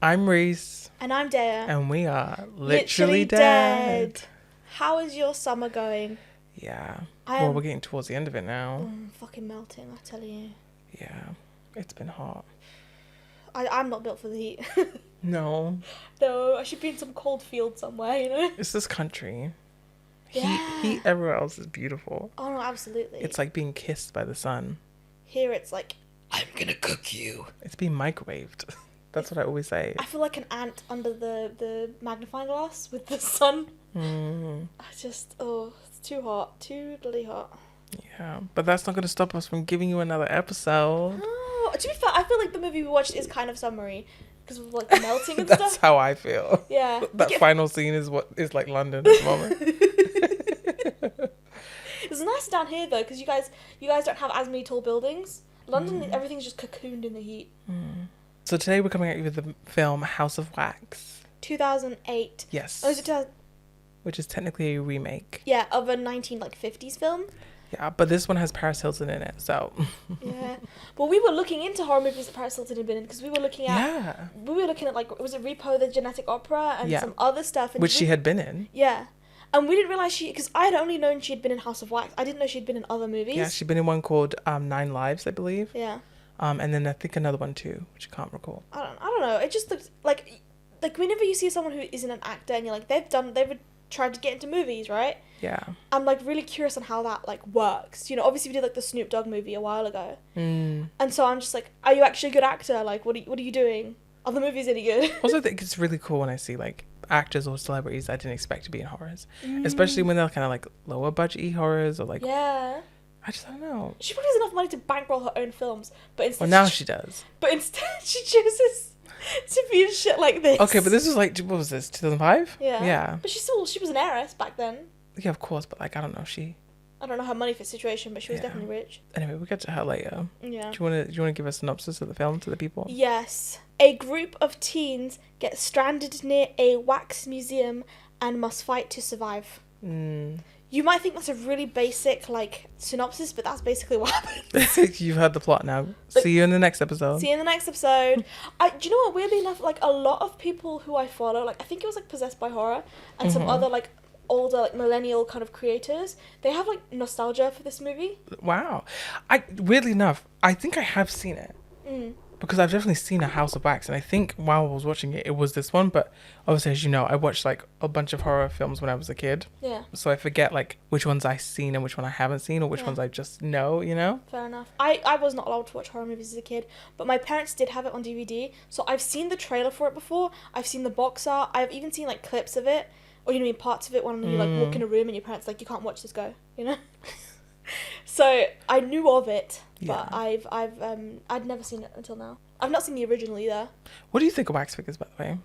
I'm Reece. And I'm Dea. And we are literally dead. How is your summer going? Yeah. Well, we're getting towards the end of it now. I'm fucking melting, I tell you. Yeah. It's been hot. I'm not built for the heat. No. No, I should be in some cold field somewhere, you know? It's this country. Yeah. Heat everywhere else is beautiful. Oh, no, absolutely. It's like being kissed by the sun. Here it's like, I'm gonna cook you. It's being microwaved. That's what I always say. I feel like an ant under the magnifying glass with the sun. Mm. It's too hot. Too bloody hot. Yeah, but that's not going to stop us from giving you another episode. Oh, to be fair, I feel like the movie we watched is kind of summery because of like the melting and That's stuff. That's how I feel. Yeah. That final scene is what is like London at the moment. It's nice down here though because you guys don't have as many tall buildings. London, everything's just cocooned in the heat. Mm. So today we're coming at you with the film House of Wax. 2008. Yes. Oh, is it 2000? Which is technically a remake. Yeah, of a 1950s film. Yeah, but this one has Paris Hilton in it, so. Yeah. Well, we were looking into horror movies that Paris Hilton had been in because we were looking at like, was it Repo the Genetic Opera and some other stuff, and which she had been in. Yeah. And we didn't realise because I had only known she had been in House of Wax. I didn't know she'd been in other movies. Yeah, she'd been in one called 9 Lives, I believe. Yeah. And then I think another one too, which I can't recall. I don't know. It just looks like whenever you see someone who isn't an actor and you're like, they've tried to get into movies, right? Yeah. I'm like really curious on how that like works. You know, obviously we did like the Snoop Dogg movie a while ago. Mm. And so I'm just like, are you actually a good actor? Like, what are you doing? Are the movies any good? Also, I think it's really cool when I see like actors or celebrities I didn't expect to be in horrors, especially when they're kind of like lower budget horrors or like. Yeah. I don't know. She probably has enough money to bankroll her own films, but instead. Well, now she does. But instead, she chooses to be in shit like this. Okay, but this was like, what was this? 2005? Yeah. Yeah. But she was an heiress back then. Yeah, of course, but like I don't know, I don't know her money fit situation, but she was definitely rich. Anyway, we'll get to her later. Yeah. Do you wanna give a synopsis of the film to the people? Yes. A group of teens get stranded near a wax museum and must fight to survive. You might think that's a really basic like synopsis, but that's basically what happens. You've heard the plot now. See you in the next episode. See you in the next episode. Do you know what? Weirdly enough, like a lot of people who I follow, like I think it was like Possessed by Horror and some other like older like millennial kind of creators, they have like nostalgia for this movie. Wow. Weirdly enough, I think I have seen it. Because I've definitely seen A House of Wax, and I think while I was watching it, it was this one. But obviously, as you know, I watched like a bunch of horror films when I was a kid. Yeah. So I forget like which ones I've seen and which one I haven't seen, or which ones I just know, you know? Fair enough. I was not allowed to watch horror movies as a kid, but my parents did have it on DVD. So I've seen the trailer for it before. I've seen the box art. I've even seen like clips of it, or you know, parts of it when you like walk in a room and your parents like, you can't watch this, go, you know. So I knew of it, but I'd never seen it until now. I've not seen the original either. What do you think of wax figures, by the way?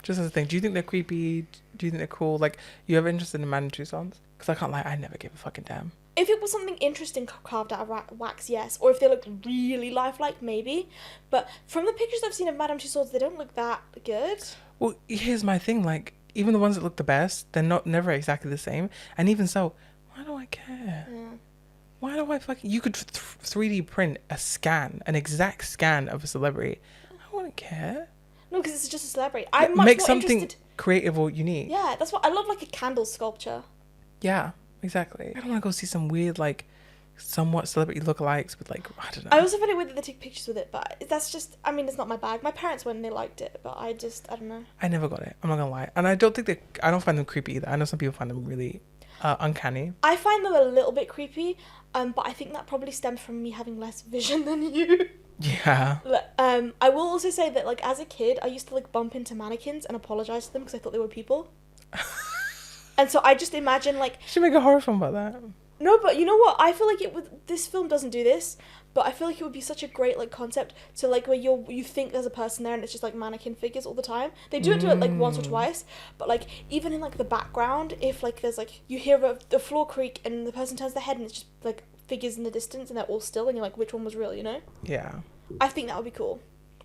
Just as a thing, do you think they're creepy? Do you think they're cool? Like, you ever interested in Madame Tussauds? Because I can't lie, I never gave a fucking damn. If it was something interesting carved out of wax, yes. Or if they looked really lifelike, maybe. But from the pictures I've seen of Madame Tussauds, they don't look that good. Well, here's my thing. Like, even the ones that look the best, they're never exactly the same. And even so, why do I care? Yeah. Why do I fucking... You could 3D print an exact scan of a celebrity. I wouldn't care. No, because it's just a celebrity. I'm much make more something interested... creative or unique. Yeah, that's what... I love, like, a candle sculpture. Yeah, exactly. I don't want to go see some weird, like, somewhat celebrity lookalikes with, like, I don't know. I also find it weird that they take pictures with it, but that's just... I mean, it's not my bag. My parents went and they liked it, but I don't know. I never got it. I'm not gonna lie. And I don't find them creepy either. I know some people find them really... uncanny. I find them a little bit creepy, but I think that probably stems from me having less vision than you. Yeah. I will also say that like as a kid, I used to like bump into mannequins and apologize to them because I thought they were people. And so I just imagine like... You should make a horror film about that. No, but you know what? I feel like this film doesn't do this, but I feel like it would be such a great like concept to like where you think there's a person there and it's just like mannequin figures all the time. They do it like once or twice, but like even in like the background, if like there's like you hear the floor creak and the person turns their head and it's just like figures in the distance and they're all still and you're like, which one was real, you know? Yeah. I think that would be cool.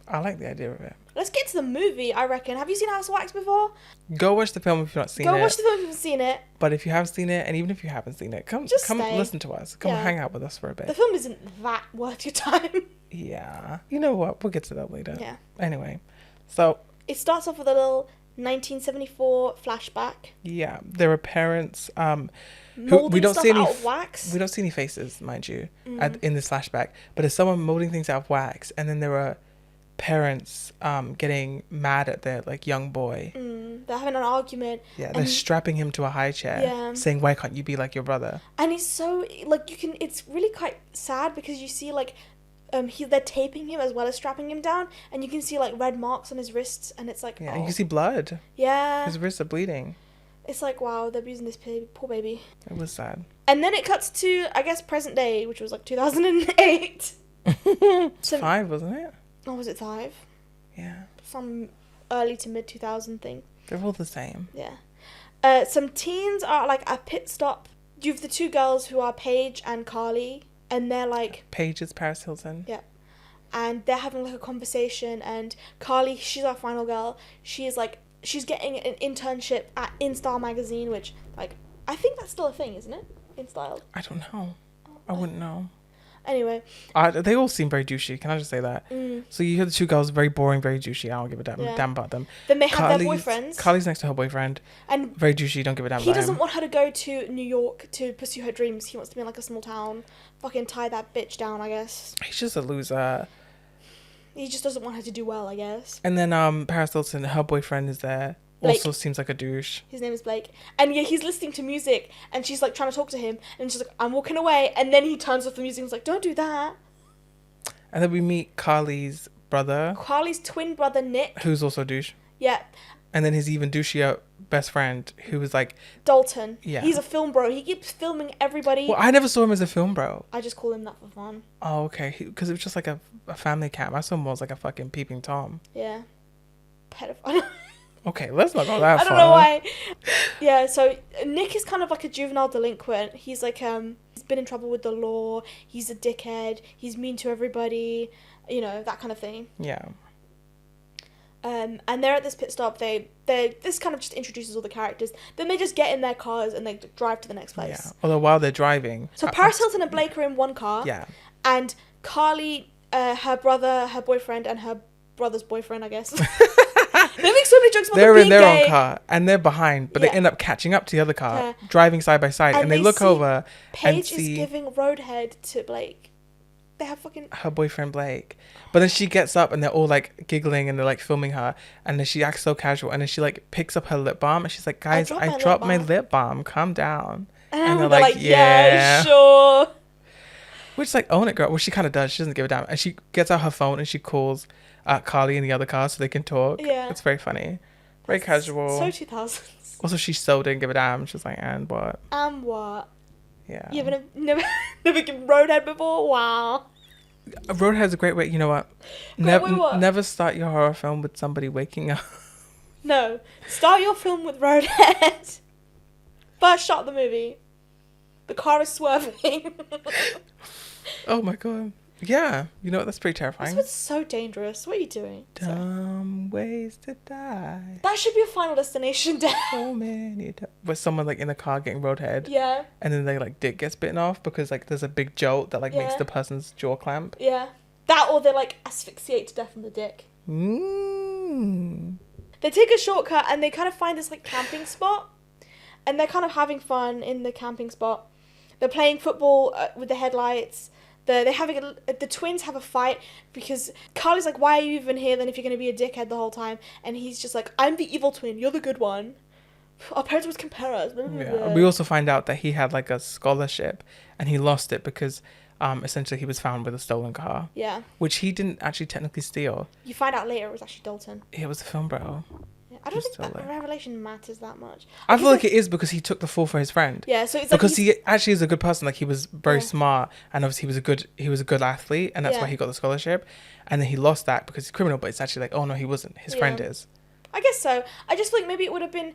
I like the idea of it. Let's get to the movie, I reckon. Have you seen House of Wax before? Go watch the film if you've not seen it. Go watch the film if you haven't seen it. But if you have seen it, and even if you haven't seen it, come listen to us. Come hang out with us for a bit. The film isn't that worth your time. Yeah. You know what? We'll get to that later. Yeah. Anyway, so it starts off with a little 1974 flashback. Yeah, there are parents Molding we don't stuff see any out of wax. we don't see any faces, mind you, in this flashback. But there's someone molding things out of wax, and then there are parents getting mad at their like young boy. They're having an argument. Yeah, they're strapping him to a high chair, saying, "Why can't you be like your brother?" And he's so like it's really quite sad because you see like they're taping him as well as strapping him down, and you can see like red marks on his wrists, and it's like, yeah, you can see blood. Yeah, his wrists are bleeding. It's like, wow, they're abusing this poor baby. It was sad. And then it cuts to, I guess, present day, which was like 2008. It's 5, wasn't it? Oh, was it 5? Yeah. Some early to mid 2000 thing. They're all the same. Yeah. Some teens are like a pit stop. You have the 2 girls who are Paige and Carly, and they're like... Paige is Paris Hilton. Yeah. And they're having like a conversation, and Carly, she's our final girl. She's getting an internship at Insta magazine, which, like, I think that's still a thing, isn't it? InStyle. I don't know. I wouldn't know. Anyway. They all seem very douchey. Can I just say that? So you hear the 2 girls, very boring, very douchey. I don't give a damn about them. Then they have their boyfriends. Carly's next to her boyfriend. And very douchey. Don't give a damn about him. He doesn't want her to go to New York to pursue her dreams. He wants to be in like a small town. Fucking tie that bitch down, I guess. He's just a loser. He just doesn't want her to do well, I guess. And then Paris Hilton, her boyfriend is there. Blake. Also seems like a douche. His name is Blake. And yeah, he's listening to music, and she's like trying to talk to him, and she's like, I'm walking away, and then he turns off the music and is like, don't do that. And then we meet Carly's brother. Carly's twin brother, Nick. Who's also a douche. Yeah. And then his even douchier best friend, who was like... Dalton. Yeah. He's a film bro. He keeps filming everybody. Well, I never saw him as a film bro. I just call him that for fun. Oh, okay. Because it was just like a family cam. I saw him more as like a fucking peeping Tom. Yeah. Pedophile. Okay, let's not go that far. I don't know why. Yeah, so Nick is kind of like a juvenile delinquent. He's like, he's been in trouble with the law. He's a dickhead. He's mean to everybody. You know, that kind of thing. Yeah. And they're at this pit stop. This kind of just introduces all the characters. Then they just get in their cars and they drive to the next place. Yeah. Although while they're driving... So Paris Hilton and Blake are in one car. Yeah. And Carly, her brother, her boyfriend, and her brother's boyfriend, I guess. They make so many jokes about they're being in their gay. own car and they're behind, but they end up catching up to the other car, driving side by side, and they look over Paige and see is giving roadhead to Blake. They have fucking her boyfriend Blake, but then she gets up and they're all like giggling and they're like filming her, and then she acts so casual, and then she like picks up her lip balm and she's like, guys, I dropped my lip balm, calm down. And they're like, yeah, sure. Which like, own it, girl. Well, she kind of does. She doesn't give a damn, and she gets out her phone and she calls Carly in the other car so they can talk. Yeah, it's very funny, very casual. So 2000s. Also, she so didn't give a damn. She's like, and what? And what? Yeah. You haven't never given roadhead before? Wow. Roadhead's a great way. You know what? Never start your horror film with somebody waking up. No, start your film with roadhead. First shot of the movie. The car is swerving. Oh my god. Yeah, you know what? That's pretty terrifying. That's so dangerous. What are you doing? Dumb ways to die. That should be a Final Destination death. So many with someone like in the car getting roadhead. Yeah. And then they like dick gets bitten off because like there's a big jolt that like makes the person's jaw clamp. Yeah. That or they like asphyxiate to death on the dick. They take a shortcut and they kind of find this like camping spot, and they're kind of having fun in the camping spot. They're playing football with the headlights. The twins have a fight because Carly's like, why are you even here then if you're going to be a dickhead the whole time? And he's just like, I'm the evil twin, you're the good one. Our parents would compare us. Yeah. We also find out that he had like a scholarship and he lost it because essentially he was found with a stolen car. Yeah. Which he didn't actually technically steal. You find out later it was actually Dalton. It was a film bro. I don't think that revelation matters that much. I feel like it is because he took the fall for his friend. Yeah, so it's because he actually is a good person. Like he was very smart, and obviously he was a good athlete, and that's why he got the scholarship. And then he lost that because he's criminal. But it's actually like, oh no, he wasn't. His friend is. I guess so. I just feel like maybe it would have been.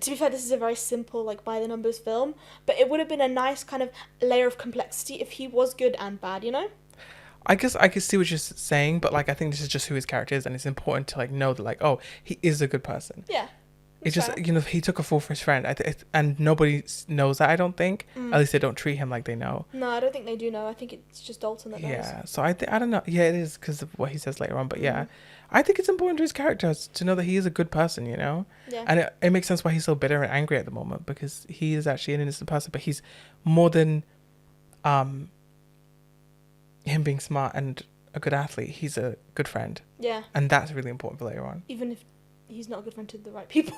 To be fair, this is a very simple, like by the numbers film, but it would have been a nice kind of layer of complexity if he was good and bad. You know. I guess I could see what you're saying, but like I think this is just who his character is, and it's important to like know that like, oh, he is a good person. Yeah. It's just he took a fall for his friend, and nobody knows that. I don't think. At least they don't treat him like they know. No, I don't think they do know. I think it's just Dalton that knows. Yeah. So I don't know. Yeah, it is because of what he says later on. But yeah, I think it's important to his character to know that he is a good person, you know? Yeah. And it makes sense why he's so bitter and angry at the moment, because he is actually an innocent person, but he's more than him being smart and a good athlete. He's a good friend. Yeah. And that's really important for later on. Even if he's not a good friend to the right people.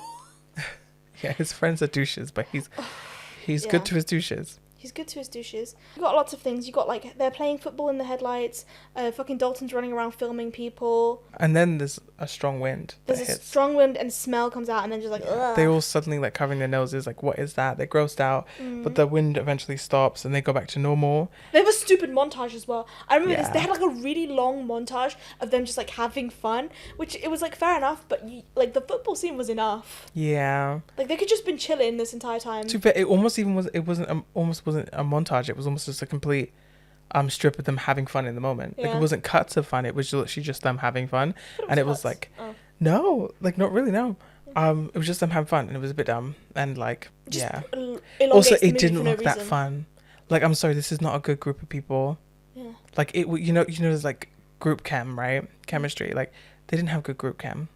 Yeah, his friends are douches, but he's Yeah. good to his douches. He's good to his douches. You got lots of things. You got like they're playing football in the headlights. Fucking Dalton's running around filming people. And then there's a strong wind. There's a strong wind and smell comes out, and then just like ugh. They all suddenly like covering their noses. Like, what is that? They're grossed out. But the wind eventually stops, and they go back to normal. They have a stupid montage as well. I remember this. Yeah. They had like a really long montage of them just like having fun, which it was like fair enough, but like the football scene was enough. Yeah. Like they could just been chilling this entire time. To be fair, it almost wasn't a montage. It was almost just a complete strip of them having fun in the moment. Like, Yeah. it wasn't cuts of fun. It was literally just them having fun. And it was cuts. like, Oh. no, like not really, no. It was just them having fun, and it was a bit dumb. And like, Just yeah. elongates Also, the it movie didn't for no look that reason. fun. Like, I'm sorry, this is not a good group of people. Yeah. Like, there's like group chem, right? Chemistry. Like, they didn't have good group chem.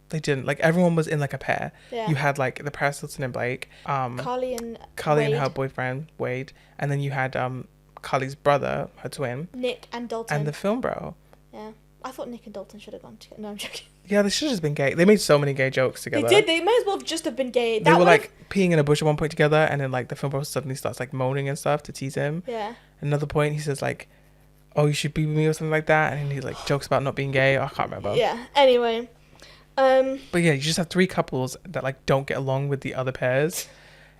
They didn't. Like, everyone was in like a pair. Yeah. You had like the Paris Hilton and Blake, Carly and and her Wade. boyfriend Wade, and then you had Carly's brother, her twin, Nick and Dalton. and the film bro. Yeah. I thought Nick and Dalton should have gone together. No, I'm joking. Yeah, they should have just been gay. They made so many gay jokes together. They did. They may as well have just have been gay. They were would've- like peeing in a bush at one point together, and then like the film bro suddenly starts like moaning and stuff to tease him. Yeah. Another point, he says like, "Oh, you should be with me" or something like that, and he like jokes about not being gay. I can't remember. Yeah. Anyway. But yeah, you just have three couples that like don't get along with the other pairs.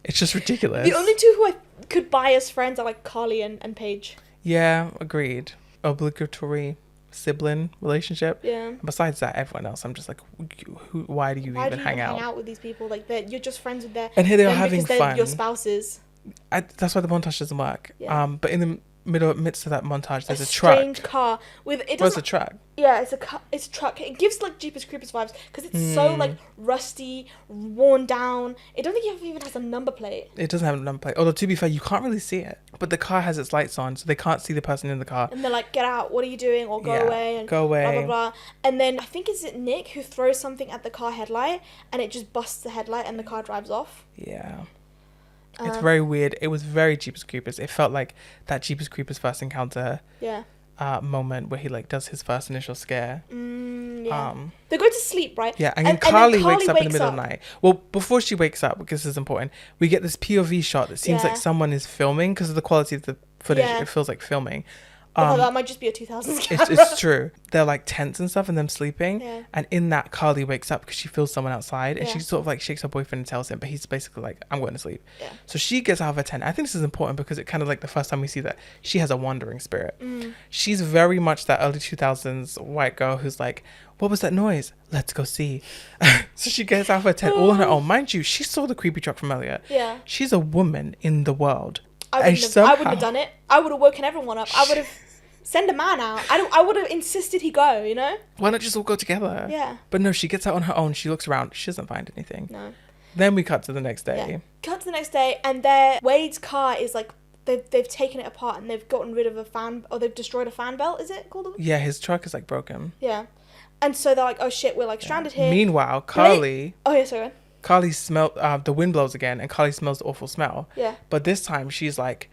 It's just ridiculous. The only two who I could buy as friends are like Carly and Paige. Yeah, agreed. Obligatory sibling relationship. Yeah. Besides that, everyone else, I'm just like, why do you Why even do you hang hang out? out with these people? Like you're just friends with their. And here they are them having because they're fun. your spouses. That's why the montage doesn't work. Yeah. But in the midst of that montage, there's a truck. Strange car with it. Where's Doesn't. the truck? Yeah, it's a truck. It gives like Jeepers Creepers vibes because it's so like rusty, worn down. I don't think it even has a number plate. It doesn't have a number plate. Although to be fair, you can't really see it. But the car has its lights on, so they can't see the person in the car. And they're like, "Get out! What are you doing?" Or "Go Yeah, away!" And go away. Blah blah blah. And then I think is it Nick who throws something at the car headlight, and it just busts the headlight, and the car drives off. Yeah. It's very weird. It was very Jeepers Creepers. It felt like that Jeepers Creepers first encounter Yeah. moment where he like does his first initial scare. Yeah. They go to sleep, right? Yeah, and then Carly wakes up in the middle of the night. Well, before she wakes up, because this is important, we get this POV shot that seems like someone is filming because of the quality of the footage. Yeah. It feels like filming. Although that might just be a 2000s camera. It's true. They're like tents and stuff and them sleeping. Yeah. And in that, Carly wakes up because she feels someone outside and Yeah. she sort of like shakes her boyfriend and tells him, but he's basically like, I'm going to sleep. Yeah. So she gets out of her tent. I think this is important because it kind of like the first time we see that she has a wandering spirit. She's very much that early 2000s white girl who's like, what was that noise? Let's go see. So she gets out of her tent all on her own. Mind you, she saw the creepy truck from earlier. Yeah. She's a woman in the world. I wouldn't have done it. I would have woken everyone up. I would have send a man out. I would have insisted he go, you know? Why not just all go together? Yeah. But no, she gets out on her own. She looks around. She doesn't find anything. No. Then we cut to the next day. Yeah. Cut to the next day, and Wade's car is like they've taken it apart and they've gotten rid of a fan, or they've destroyed a fan belt. Is it called? Yeah, his truck is like broken. Yeah. And so they're like, oh shit, we're like stranded here. Meanwhile, Carly. Oh yeah, sorry. Carly smelled the wind blows again, and Carly smells the awful smell. Yeah. But this time she's like,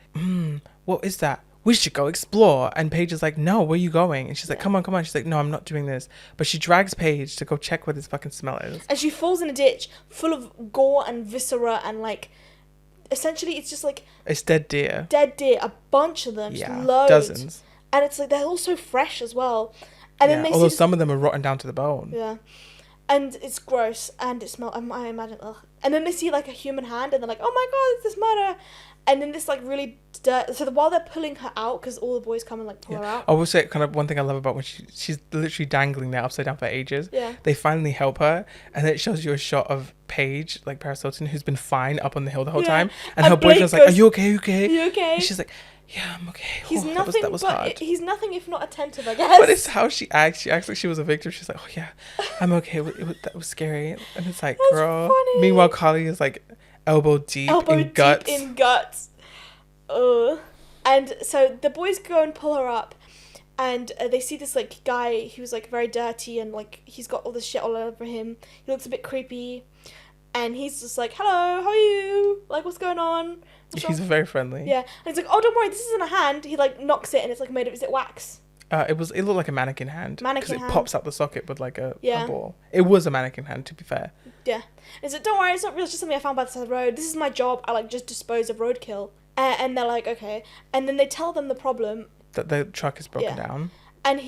what is that? We should go explore. And Paige is like, no, where are you going? And she's like, come on. She's like, no, I'm not doing this. But she drags Paige to go check where this fucking smell is. And she falls in a ditch full of gore and viscera and like, essentially it's just like It's dead deer. dead deer, a bunch of them, Yeah, just loads. dozens. And it's like they're all so fresh as well. And then they although see some of them are rotten down to the bone. Yeah. And it's gross and it smells, I imagine, ugh. And then they see like a human hand and they're like, oh my god, it's this murder. And then this like really dirt. So while they're pulling her out, because all the boys come and like pull her out. I will say kind of one thing I love about when she's literally dangling there upside down for ages. Yeah. They finally help her, and then it shows you a shot of Paige, like Paris Hilton, who's been fine up on the hill the whole time, and her Blake boyfriend's like, "Are you okay? Are you okay? And she's like, "Yeah, I'm okay." He's Oh, nothing, that was hard. he's nothing if not attentive, I guess. But it's how she acts. She acts like she was a victim. She's like, "Oh yeah, I'm okay." That was scary, and it's like, That's girl. funny. Meanwhile, Carly is like elbow deep in guts. And so the boys go and pull her up, And they see this like guy who's like very dirty and like he's got all this shit all over him. He looks a bit creepy, and he's just like, "Hello, how are you? Like, what's going on?" He's very friendly. Yeah, and he's like, "Oh, don't worry, this isn't a hand." He like knocks it, and it's like made of, is it wax? It looked like a mannequin hand. Mannequin Because hand. it pops out the socket with like a ball. It was a mannequin hand, to be fair. Yeah. He's like, "Don't worry, it's not real. It's just something I found by the side of the road. This is my job. I like just dispose of roadkill." And they're like, "Okay." And then they tell them the problem. That the truck is broken down. And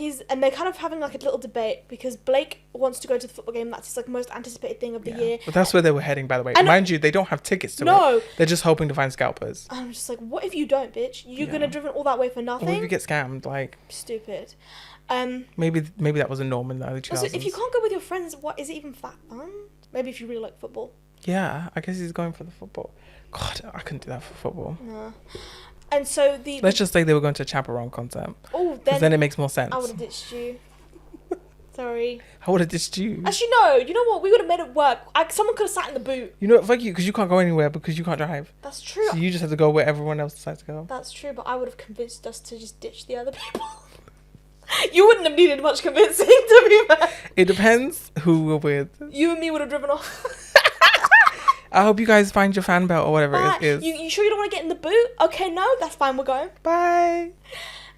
they're kind of having like a little debate because Blake wants to go to the football game. That's his like most anticipated thing of the year. But that's where they were heading, by the way. And mind you, they don't have tickets to it. They're just hoping to find scalpers. I'm just like, what if you don't, bitch? You're gonna driven all that way for nothing. What if you get scammed? Like, stupid. Maybe that was a norm in the early 2000s. Also, if you can't go with your friends, what is it even that fun? Maybe if you really like football. Yeah, I guess he's going for the football. God, I couldn't do that for football. No. And so let's just say they were going to a Chaperone concert. Oh, then it makes more sense. I would have ditched you. Sorry. I would have ditched you. Actually, no. You know what? We would have made it work. Someone could have sat in the boot. You know what? Fuck you, because you can't go anywhere because you can't drive. That's true. So you just have to go where everyone else decides to go. That's true, but I would have convinced us to just ditch the other people. You wouldn't have needed much convincing, to be fair. It depends who we're with. You and me would have driven off. I hope you guys find your fan belt or whatever it is. You sure you don't want to get in the boot? Okay, no, that's fine, we're going. Bye.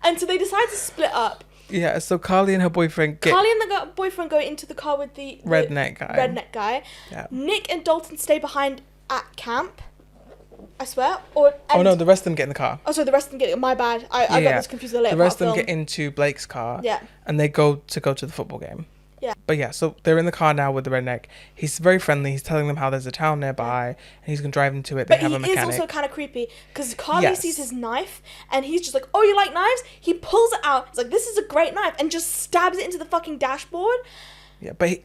And so they decide to split up. Yeah, so Carly and her boyfriend Carly and the boyfriend go into the car with the redneck guy. Yeah. Nick and Dalton stay behind at camp. I swear. No, the rest of them get in the car. Oh, sorry, the rest of them get... My bad. I got this confused with the later. The rest of them get into Blake's car. Yeah. And they go to the football game. Yeah. But yeah, so they're in the car now with the redneck. He's very friendly. He's telling them how there's a town nearby, and he's going to drive them to it. They have a mechanic. But he is also kind of creepy, because Carly sees his knife, and he's just like, "Oh, you like knives?" He pulls it out. He's like, "This is a great knife," and just stabs it into the fucking dashboard. Yeah, but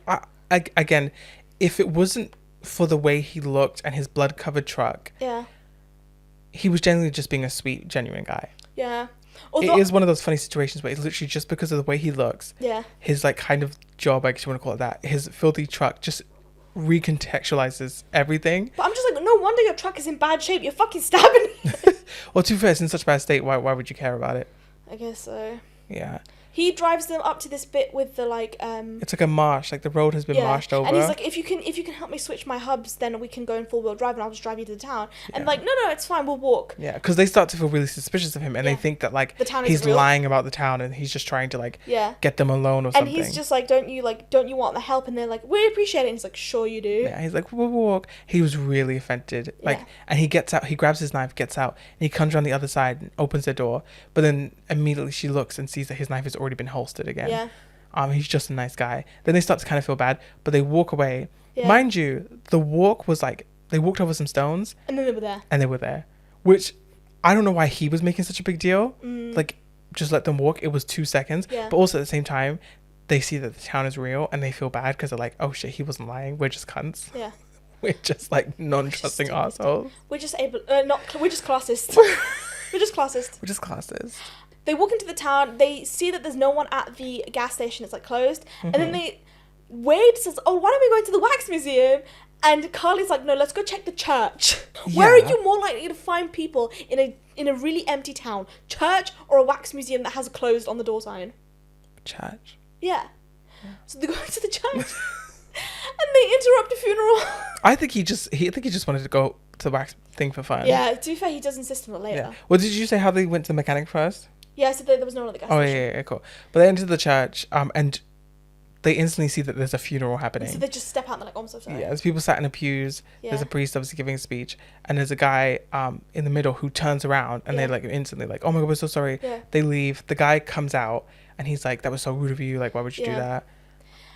again, if it wasn't for the way he looked and his blood-covered truck... Yeah. He was genuinely just being a sweet, genuine guy. Yeah. It is one of those funny situations where it's literally just because of the way he looks. Yeah. His like kind of job, I guess you want to call it that. His filthy truck just recontextualizes everything. But I'm just like, no wonder your truck is in bad shape. You're fucking stabbing me. Well, to be fair, it's in such bad state. Why would you care about it? I guess so. Yeah. He drives them up to this bit with the like It's like a marsh, like the road has been marshed over. And he's like, if you can help me switch my hubs, then we can go in 4-wheel drive and I'll just drive you to the town. And like, no, it's fine, we'll walk. Yeah, because they start to feel really suspicious of him, and they think that like the town he's lying about the town, and he's just trying to like get them alone or something. And he's just like, don't you want the help? And they're like, we appreciate it. And he's like, sure you do. Yeah, he's like, we'll walk. He was really offended. Like, and he gets out, he grabs his knife, gets out, and he comes around the other side and opens the door. But then immediately she looks and sees that his knife has already been holstered again. Yeah. He's just a nice guy. Then they start to kind of feel bad, but they walk away. Yeah. Mind you, the walk was like, they walked over some stones. And then they were there. And they were there. Which, I don't know why he was making such a big deal. Like, just let them walk. It was 2 seconds. Yeah. But also at the same time, they see that the town is real and they feel bad because they're like, oh shit, he wasn't lying. We're just cunts. Yeah. We're just like non-trusting assholes. We're just we're just classist. We're just classist. We're just classist. They walk into the town. They see that there's no one at the gas station. It's like closed. And then Wade says, "Oh, why don't we go to the wax museum?" And Carly's like, "No, let's go check the church." Yeah. Where are you more likely to find people in a really empty town? Church or a wax museum that has a closed on the door sign? Church. Yeah. So they go to the church and they interrupt a funeral. I think he just wanted to go to the wax thing for fun. Yeah. To be fair, he does insist on it later. Yeah. Well, did you say how they went to the mechanic first? Yeah, so there was no one at the gas station. Yeah, cool. But they enter the church, and they instantly see that there's a funeral happening. So they just step out and they're like, "Oh, I'm so sorry." Yeah, there's people sat in the pews. Yeah. There's a priest obviously giving a speech, and there's a guy in the middle who turns around, and they're like instantly like, "Oh my god, we're so sorry." Yeah. They leave. The guy comes out, and he's like, "That was so rude of you. Like, why would you do that?"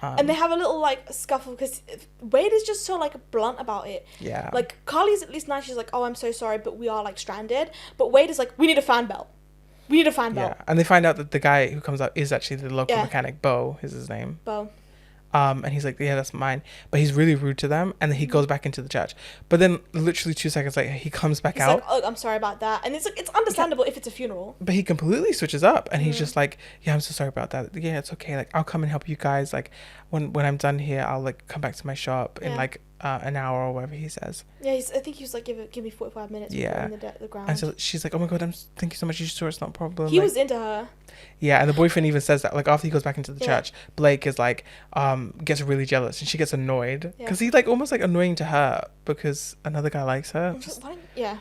And they have a little like scuffle because Wade is just so like blunt about it. Yeah. Like Carly's at least nice. She's like, "Oh, I'm so sorry, but we are like stranded." But Wade is like, "We need a fan belt. We need a fan belt." Yeah, and they find out that the guy who comes out is actually the local mechanic. Bo is his name. Bo. And he's like, "Yeah, that's mine." But he's really rude to them, and then he goes back into the church. But then, literally 2 seconds later, he comes back out. Like, "Oh, I'm sorry about that," and it's like it's understandable if it's a funeral. But he completely switches up, and he's just like, "Yeah, I'm so sorry about that. Yeah, it's okay. Like, I'll come and help you guys. Like, when I'm done here, I'll like come back to my shop in like an hour or whatever he says. Yeah, I think he was like, give me 45 minutes. Yeah. In the ground. And so she's like, oh my God, thank you so much. You sure it's not a problem? He was into her. Yeah, and the boyfriend even says that, like, after he goes back into the church, Blake is like, gets really jealous, and she gets annoyed because he's like almost like annoying to her because another guy likes her. Yeah.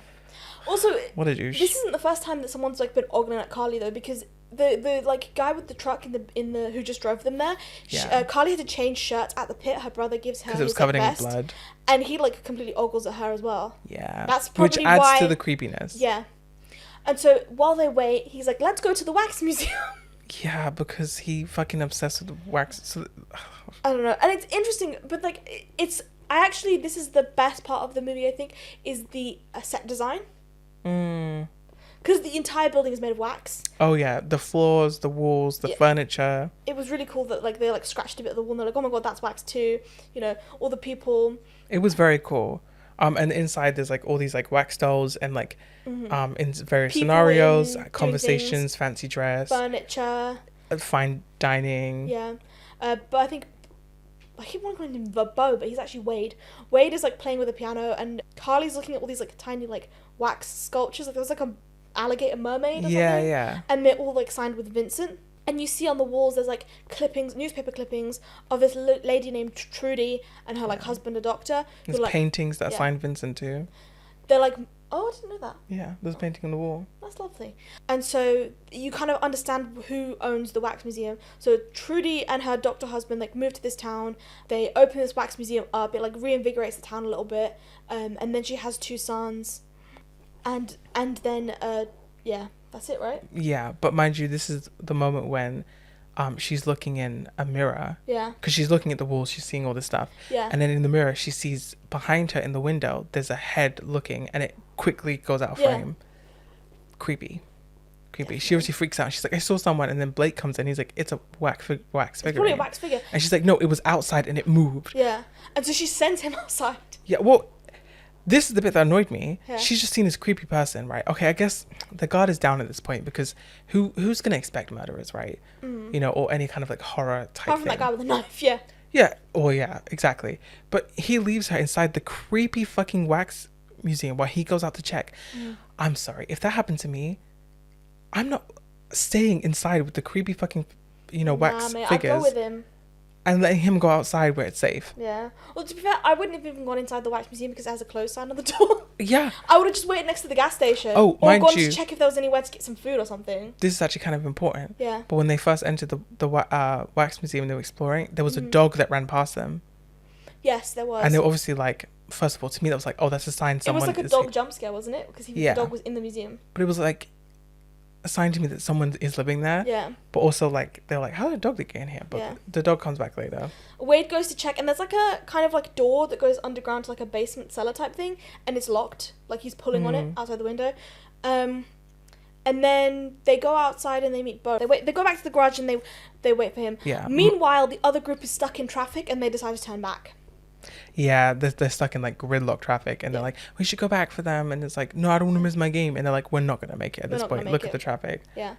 Also, what a douche. This isn't the first time that someone's like been ogling at Carly though, because the like guy with the truck in the who just drove them there, Carly had to change shirts at the pit. Her brother gives her because it was covered in blood, and he like completely ogles at her as well. Yeah, that's probably which adds to the creepiness. Yeah, and so while they wait, he's like, "Let's go to the wax museum." Yeah, because he fucking obsessed with the wax. So, I don't know, and it's interesting, but like this is the best part of the movie. I think is the set design. Because the entire building is made of wax. Oh yeah, the floors, the walls, the furniture. It was really cool that like they like scratched a bit of the wall and they're like, oh my God, that's wax too. You know, all the people. It was very cool. And inside there's like all these like wax dolls and like in various people scenarios, conversations, fancy dress, furniture, fine dining. Yeah, but I think I keep wanting to call him Bo, but he's actually Wade. Wade is like playing with a piano, and Carly's looking at all these like tiny like wax sculptures. Like there was like a alligator mermaid or something. Yeah. And they're all like signed with Vincent. And you see on the walls there's like clippings, newspaper clippings of this lady named Trudy and her like husband, a doctor. There's like, paintings that are signed Vincent too. They're like, oh, I didn't know that. Yeah, there's a painting on the wall. That's lovely. And so you kind of understand who owns the wax museum. So Trudy and her doctor husband like move to this town. They open this wax museum up. It like reinvigorates the town a little bit. And then she has 2 sons. And then that's it, right? Yeah, but mind you, this is the moment when she's looking in a mirror. Yeah. Because she's looking at the walls, she's seeing all this stuff. Yeah. And then in the mirror, she sees behind her in the window, there's a head looking, and it quickly goes out of frame. Creepy. She obviously freaks out. She's like, I saw someone. And then Blake comes in. He's like, it's a wax figure. It's probably a wax figure. And she's like, no, it was outside and it moved. Yeah. And so she sends him outside. Yeah, well, this is the bit that annoyed me. Yeah. She's just seen this creepy person, right? Okay, I guess the guard is down at this point because who's going to expect murderers, right? You know, or any kind of like horror type apart from thing. That guy with a knife, yeah. Yeah, yeah, exactly. But he leaves her inside the creepy fucking wax museum while he goes out to check. I'm sorry. If that happened to me, I'm not staying inside with the creepy fucking, wax figures. I'd go with him. And letting him go outside where it's safe. Yeah. Well, to be fair, I wouldn't have even gone inside the wax museum because it has a close sign on the door. Yeah. I would have just waited next to the gas station. Oh, or gone to check if there was anywhere to get some food or something. This is actually kind of important. Yeah. But when they first entered the wax museum and they were exploring, there was a dog that ran past them. Yes, there was. And they were obviously like, first of all, to me, that was like, oh, that's a sign someone... It was like a dog jump scare, wasn't it? Because the dog was in the museum. But it was like a sign to me that someone is living there. Yeah. But also like, they're like, how did a dog get in here? But the dog comes back later. Wade goes to check and there's like a kind of like door that goes underground to like a basement cellar type thing. And it's locked. Like he's pulling on it outside the window. And then they go outside and they meet Bo. They go back to the garage and they wait for him. Yeah. Meanwhile, the other group is stuck in traffic and they decide to turn back. Yeah, they're stuck in like gridlock traffic and they're like, we should go back for them. And it's like, no, I don't want to miss my game. And they're like, we're not going to make it at this point. Look at the traffic. Yeah.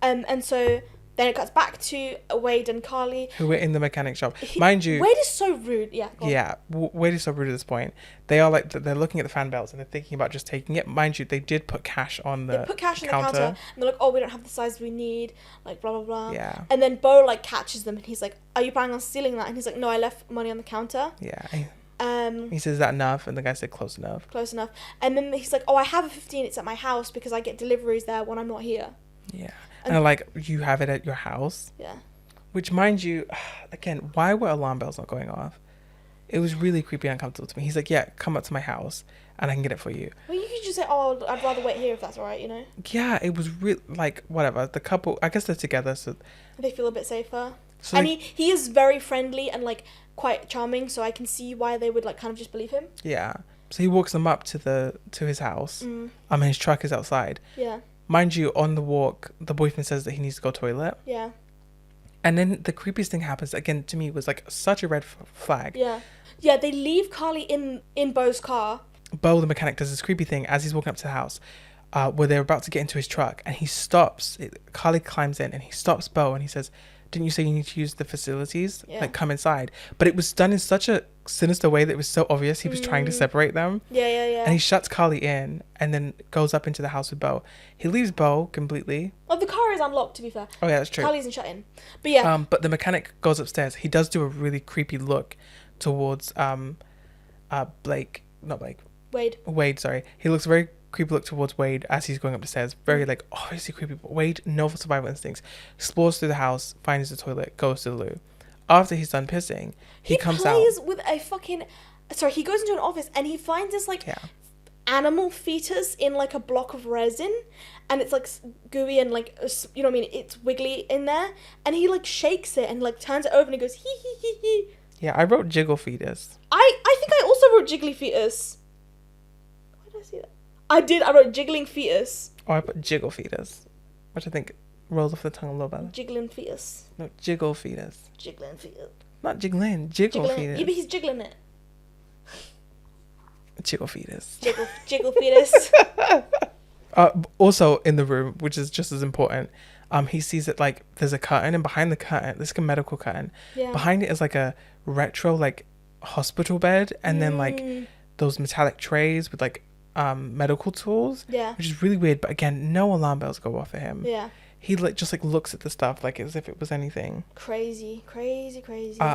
And so then it cuts back to Wade and Carly, who were in the mechanic shop. Mind you, Wade is so rude. Yeah. Wade is so rude at this point. They are like, they're looking at the fan belts and they're thinking about just taking it. Mind you, they did put cash on the counter. And they're like, oh, we don't have the size we need, like blah blah blah. Yeah. And then Bo like catches them and he's like, are you planning on stealing that? And he's like, no, I left money on the counter. Yeah. He says, is that enough? And the guy said, close enough. And then he's like, oh, I have a 15. It's at my house because I get deliveries there when I'm not here. Yeah. And they're like, you have it at your house? Yeah. Which, mind you, again, why were alarm bells not going off? It was really creepy and uncomfortable to me. He's like, yeah, come up to my house and I can get it for you. Well, you could just say, oh, I'd rather wait here if that's all right, you know? Yeah, it was really, like, whatever. The couple, I guess they're together, so... They feel a bit safer. So and he is very friendly and, like, quite charming, so I can see why they would, like, kind of just believe him. Yeah. So he walks them up to his house. And his truck is outside. Yeah. Mind you, on the walk, the boyfriend says that he needs to go to the toilet. Yeah. And then the creepiest thing happens, again, to me, was, like, such a red flag. Yeah. Yeah, they leave Carly in Bo's car. Bo, the mechanic, does this creepy thing as he's walking up to the house, where they're about to get into his truck, and he stops. Carly climbs in, and he stops Bo, and he says, didn't you say you need to use the facilities? Yeah. Like, come inside. But it was done in such a sinister way that it was so obvious he was trying to separate them. Yeah. And he shuts Carly in and then goes up into the house with Beau. He leaves Beau completely. Oh, the car is unlocked, to be fair. Oh, yeah, that's true. Carly isn't shut in. But yeah. But the mechanic goes upstairs. He does do a really creepy look towards Wade, sorry. He looks very creepy look towards Wade as he's going up the stairs. Very, like, obviously creepy. But Wade, no survival instincts, explores through the house, finds the toilet, goes to the loo. After he's done pissing, he comes out. He plays with a fucking... Sorry, he goes into an office and he finds this, like, animal fetus in, like, a block of resin. And it's, like, gooey and, like, you know what I mean? It's wiggly in there. And he, like, shakes it and, like, turns it over and he goes, hee hee hee hee. Yeah, I wrote jiggle fetus. I think I also wrote jiggly fetus. Why did I see that? I wrote jiggling fetus. Oh, I put jiggle fetus, which I think rolls off the tongue a little better. Jiggling fetus. No, jiggle fetus. Jiggling fetus. Not jiggling, jiggle fetus. Yeah, but he's jiggling it. Jiggle fetus. Jiggle fetus. Also in the room, which is just as important, he sees that, like, there's a curtain, and behind the curtain, there's like a medical curtain. Yeah. Behind it is like a retro, like, hospital bed, and then like those metallic trays with like medical tools. Yeah. Which is really weird, but again, no alarm bells go off for him. Yeah. He like just like looks at the stuff like as if it was anything. Crazy.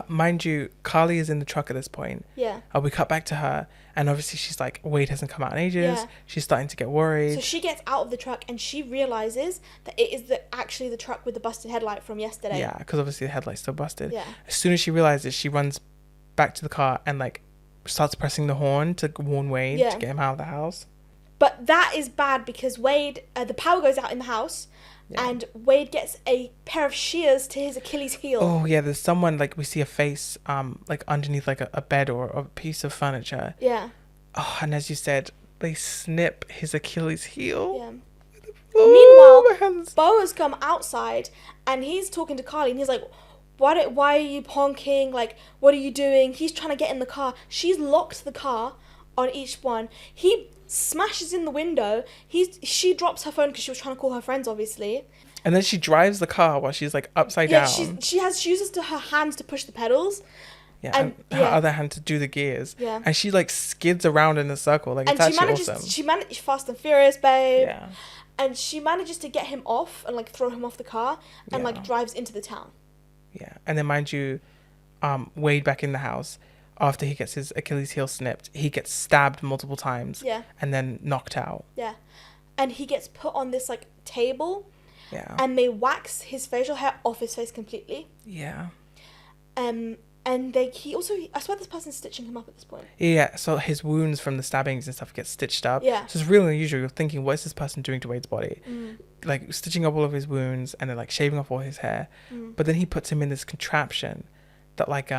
Mind you, Carly is in the truck at this point. Yeah. We cut back to her, and obviously she's like, Wade hasn't come out in ages. Yeah. She's starting to get worried. So she gets out of the truck and she realizes that it is actually the truck with the busted headlight from yesterday. Yeah, because obviously the headlight's still busted. Yeah. As soon as she realizes, she runs back to the car and like starts pressing the horn to warn Wade to get him out of the house. But that is bad because Wade, the power goes out in the house. Yeah. And Wade gets a pair of shears to his Achilles heel. Oh, yeah, there's someone, like, we see a face, like, underneath, like, a bed or a piece of furniture. Yeah. Oh, and as you said, they snip his Achilles heel. Yeah. Oh, meanwhile, Beau has come outside, and he's talking to Carly, and he's like, why are you honking? Like, what are you doing? He's trying to get in the car. She's locked the car on each one. He smashes in the window. She drops her phone because she was trying to call her friends, obviously. And then she drives the car while she's like upside down. She uses her hands to push the pedals. Yeah, and her other hand to do the gears. Yeah. And she like skids around in a circle. Like, it's actually awesome. She manages Fast and Furious, babe. Yeah. And she manages to get him off and like throw him off the car and like drives into the town. Yeah. And then mind you, Wade back in the house. After he gets his Achilles heel snipped, he gets stabbed multiple times. Yeah. And then knocked out. Yeah. And he gets put on this, like, table. Yeah. And they wax his facial hair off his face completely. Yeah. And he also, I swear this person's stitching him up at this point. Yeah, so his wounds from the stabbings and stuff get stitched up. Yeah. So it's really unusual. You're thinking, what is this person doing to Wade's body? Like, stitching up all of his wounds and then, like, shaving off all his hair. But then he puts him in this contraption that, like,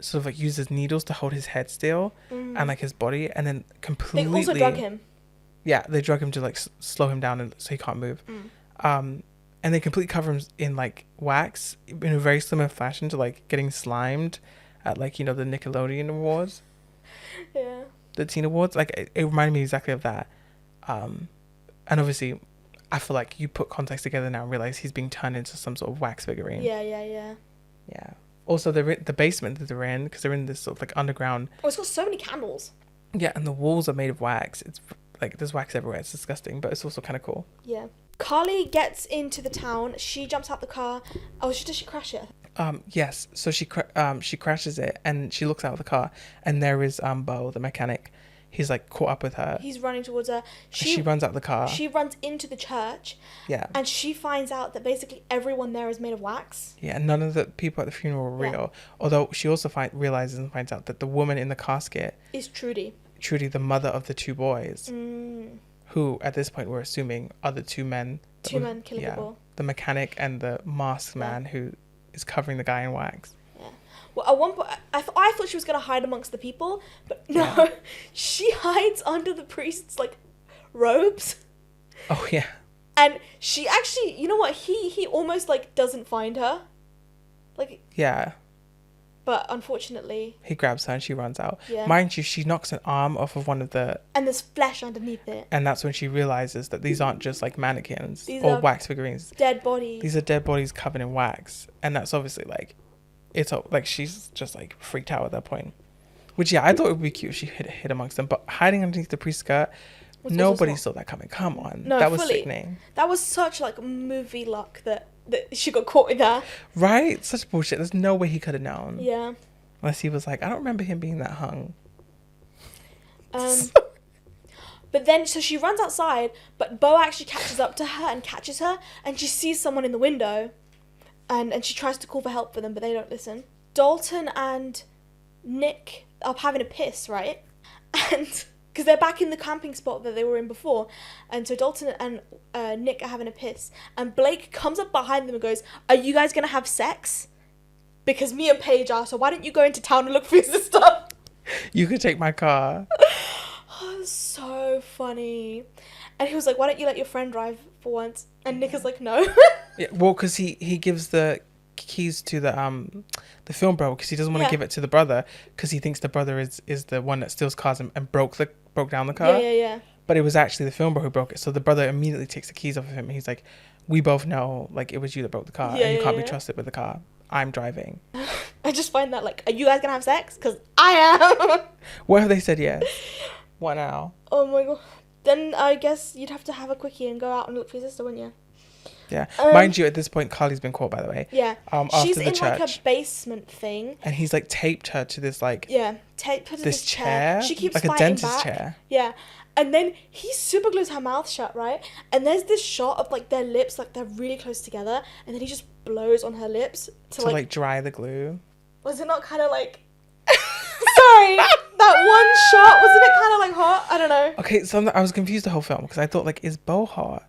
sort of like uses needles to hold his head still and like his body, and then completely they also drug him. Yeah, they drug him to like slow him down and so he can't move. And they completely cover him in like wax in a very similar fashion to like getting slimed at like, you know, the Nickelodeon awards. Yeah, the teen awards. Like it reminded me exactly of that. And obviously I feel like you put context together now and realize he's being turned into some sort of wax figurine. Yeah. Also, they're in the basement that they're in because they're in this sort of like underground. Oh, it's got so many candles. Yeah, and the walls are made of wax. It's like there's wax everywhere. It's disgusting, but it's also kind of cool. Yeah. Carly gets into the town. She jumps out the car. Oh, does she crash it? Yes. So she crashes it and she looks out of the car and there is Beau, the mechanic. He's like caught up with her. He's running towards her. She runs out the car. She runs into the church. Yeah. And she finds out that basically everyone there is made of wax. Yeah, none of the people at the funeral were real. Although she also realizes and finds out that the woman in the casket is Trudy. Trudy, the mother of the two boys. Who at this point we're assuming are the two men. Killing people. The mechanic and the masked man who is covering the guy in wax. Well, at one point, I thought she was going to hide amongst the people, but no, she hides under the priest's, like, robes. Oh, yeah. And she actually, you know what, he almost, like, doesn't find her. Like... Yeah. But unfortunately... He grabs her and she runs out. Yeah. Mind you, she knocks an arm off of one of the... And there's flesh underneath it. And that's when she realizes that these aren't just like mannequins These or are wax figurines. dead bodies. These are dead bodies covered in wax. And that's obviously like... It's like she's just like freaked out at that point. Which, yeah, I thought it would be cute if she hid amongst them. But hiding underneath the pre-skirt, nobody saw that coming. Come on. No, that was fully. sickening. That was such like movie luck that she got caught with that. Right? Such bullshit. There's no way he could have known. Yeah. Unless he was like, I don't remember him being that hung. But then, so she runs outside, but Bo actually catches up to her and catches her, and she sees someone in the window, and she tries to call for help for them, but they don't listen. Dalton and Nick are having a piss, right? And because they're back in the camping spot that they were in before, and so Dalton and Nick are having a piss, and Blake comes up behind them and goes, "Are you guys gonna have sex? Because me and Paige are, so why don't you go into town and look for your sister?" You could take my car. Oh, it's so funny. And he was like, "Why don't you let your friend drive for once?" And Nick is like, "No." Yeah, well, because he gives the keys to the film bro because he doesn't want to give it to the brother because he thinks the brother is the one that steals cars and broke down the car. Yeah. But it was actually the film bro who broke it. So the brother immediately takes the keys off of him. And he's like, "We both know, like, it was you that broke the car, and you can't be trusted with the car. I'm driving." I just find that, like, are you guys gonna have sex? Because I am. What have they said yes? What now? Oh my god. Then I guess you'd have to have a quickie and go out and look for your sister, wouldn't you? Yeah. Mind you, at this point, Carly's been caught, by the way. Yeah. After She's the in church. like a basement thing. And he's like taped her to this like... Yeah. Taped her to this chair. She keeps like fighting a dentist back. chair. Yeah. And then he super glues her mouth shut, right? And there's this shot of like their lips, like they're really close together. And then he just blows on her lips to like dry the glue. Was it not kind of like... Sorry. That one shot, wasn't it kind of like hot? I don't know. Okay, so I was confused the whole film because I thought, like, is Bo hot?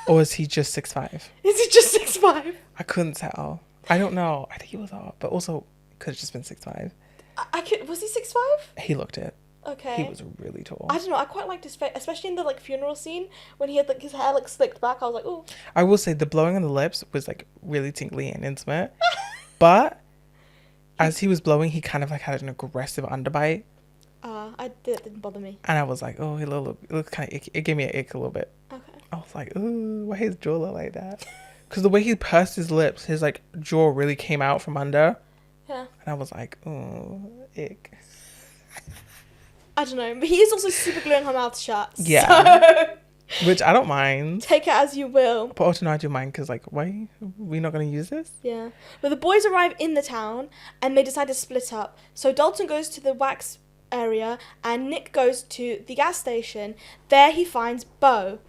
Or is he just 6'5"? Is he just 6'5"? I couldn't tell. I don't know. I think he was hot, but also could have just been 6'5". Was he 6'5"? He looked it. Okay. He was really tall. I don't know. I quite liked his face, especially in the like funeral scene when he had like his hair like slicked back. I was like, oh. I will say the blowing on the lips was like really tingly and intimate, but as he was blowing, he kind of like had an aggressive underbite. That didn't bother me. And I was like, oh, it looked kind of icky. It gave me an ick a little bit. Okay. I was like, ooh, why his jaw look like that? Because the way he pursed his lips, his like jaw really came out from under. Yeah. And I was like, oh, ick. I don't know, but he is also super gluing her mouth shut. Yeah. So Which I don't mind. take it as you will. But also, no, I do mind because, like, why? We're not going to use this? Yeah. But the boys arrive in the town and they decide to split up. So Dalton goes to the wax area and Nick goes to the gas station. There he finds Bo.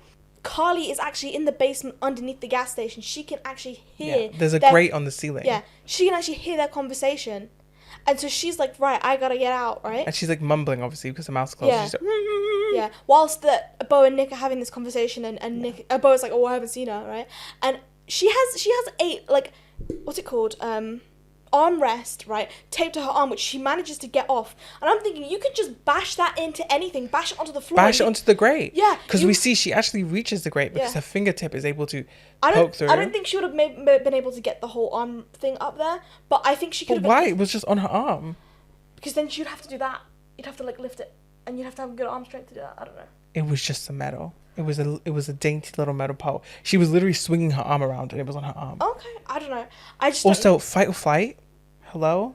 Carly is actually in the basement underneath the gas station. She can actually hear. Yeah. There's a grate on the ceiling. Yeah. She can actually hear their conversation. And so she's like, right, I gotta get out, right? And she's like mumbling, obviously, because the mouth's closed. Yeah. She's like, Yeah. Whilst Bo and Nick are having this conversation, and Nick, Bo is like, oh, I haven't seen her, right? And she has a like, what's it called? Armrest, right, taped to her arm, which she manages to get off. And I'm thinking, you could just bash that into anything, bash it onto the floor. Bash it onto the grate. Yeah. Because we see she actually reaches the grate because her fingertip is able to poke through. I don't think she would have been able to get the whole arm thing up there, but I think she could have. But why? It was just on her arm. Because then you'd have to do that. You'd have to like lift it, and you'd have to have good arm strength to do that. I don't know. It was just a metal. It was a dainty little metal pole. She was literally swinging her arm around, and it was on her arm. Okay, I don't know. I just also fight or flight. Hello,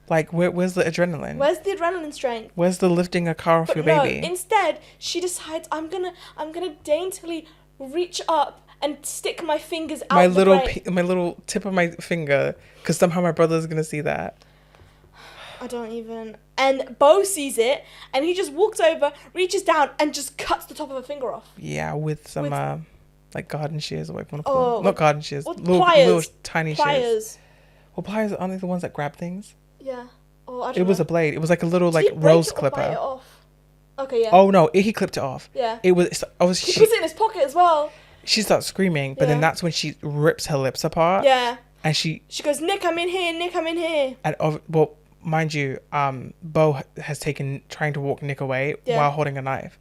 like where's the adrenaline? Where's the adrenaline strength? Where's the lifting a car off your baby? Instead she decides I'm gonna daintily reach up and stick my fingers out. My little tip of my finger, because somehow my brother's gonna see that. I don't even. And Bo sees it, and he just walks over, reaches down, and just cuts the top of her finger off. Yeah, with some like garden shears or what you want to call them. Not garden shears, pliers. little tiny shears. Well, pliers aren't they the ones that grab things? Yeah. Oh, I don't know. It was a blade. It was like a little like rose clipper. Bite it off? Okay, yeah. Oh no, he clipped it off. Yeah. It was. He puts it in his pocket as well. She starts screaming, but then that's when she rips her lips apart. Yeah. And she goes, Nick, I'm in here. Nick, I'm in here. And well, mind you, Bo has trying to walk Nick away while holding a knife,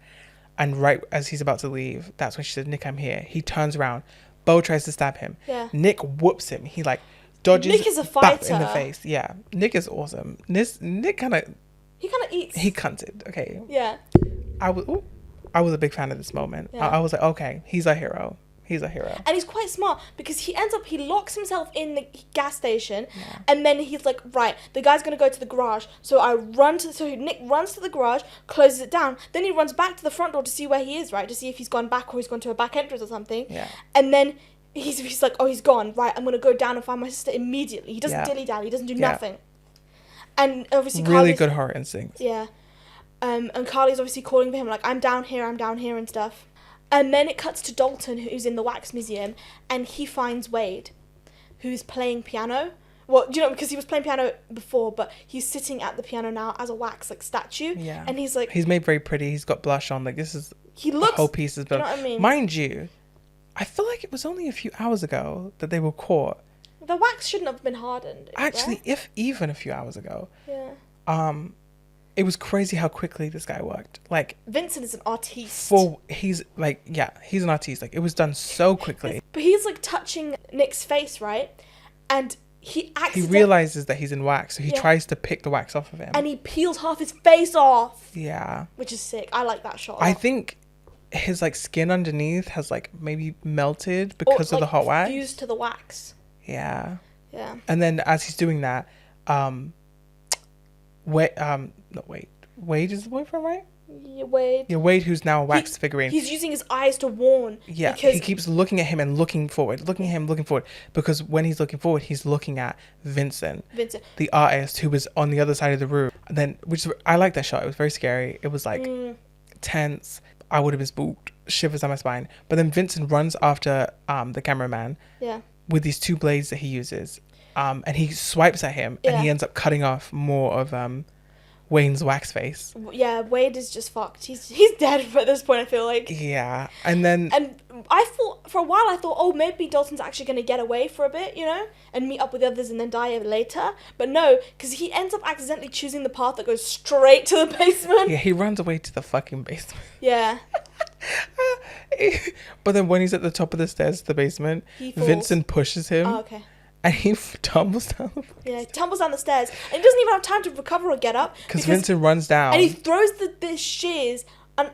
and right as he's about to leave, that's when she says, Nick, I'm here. He turns around. Bo tries to stab him. Yeah. Nick whoops him. He like dodges Nick is a bap fighter. in the face. Yeah, Nick is awesome. Nick kind of eats. he cunted. Okay, Yeah. I was a big fan of this moment. Yeah. I was like, okay, he's a hero. He's a hero. And he's quite smart because he locks himself in the gas station, and then he's like, right, the guy's gonna go to the garage. So Nick runs to the garage, closes it down, then he runs back to the front door to see where he is, right, to see if he's gone back or he's gone to a back entrance or something. Yeah. And then he's like, oh, he's gone. Right, I'm gonna go down and find my sister immediately. He doesn't dilly dally. He doesn't do nothing. And obviously, really good horror instincts. Yeah. And Carly's obviously calling for him like, I'm down here, and stuff. And then it cuts to Dalton, who's in the wax museum, and he finds Wade, who's playing piano. Well, because he was playing piano before, but he's sitting at the piano now as a wax statue. Yeah. And he's like, he's made very pretty. He's got blush on. Like, this is the whole piece is built. You know what I mean? Mind you, I feel like it was only a few hours ago that they were caught. The wax shouldn't have been hardened. Actually, right? if even a few hours ago. Yeah. It was crazy how quickly this guy worked. Like, Vincent is an artiste. He's an artiste. Like, it was done so quickly. But he's like touching Nick's face, right? And he realizes that he's in wax, so he tries to pick the wax off of him. And he peels half his face off. Yeah. Which is sick. I like that shot. I think his like skin underneath has like maybe melted because of the hot wax. Fused to the wax. Yeah. Yeah. And then as he's doing that, Wade is the boyfriend, right? Yeah, Wade. Yeah, Wade, who's now a wax figurine. He's using his eyes to warn. Yeah, he keeps looking at him and looking forward, because when he's looking forward, he's looking at Vincent, the artist who was on the other side of the room. And then, I like that shot. It was very scary. It was like tense. I would have been spooked, shivers down my spine. But then Vincent runs after the cameraman. Yeah. With these two blades that he uses, and he swipes at him, and he ends up cutting off more of Wayne's wax face. Yeah, Wade is just fucked. He's dead at this point, I feel like. Yeah, and I thought, for a while, oh, maybe Dalton's actually going to get away for a bit, and meet up with the others and then die later. But no, because he ends up accidentally choosing the path that goes straight to the basement. Yeah, he runs away to the fucking basement. Yeah. But then when he's at the top of the stairs to the basement, Vincent pushes him. Oh, okay. And he tumbles down. Yeah, he tumbles down the stairs. And he doesn't even have time to recover or get up. Because Vincent runs down. And he throws the shears. And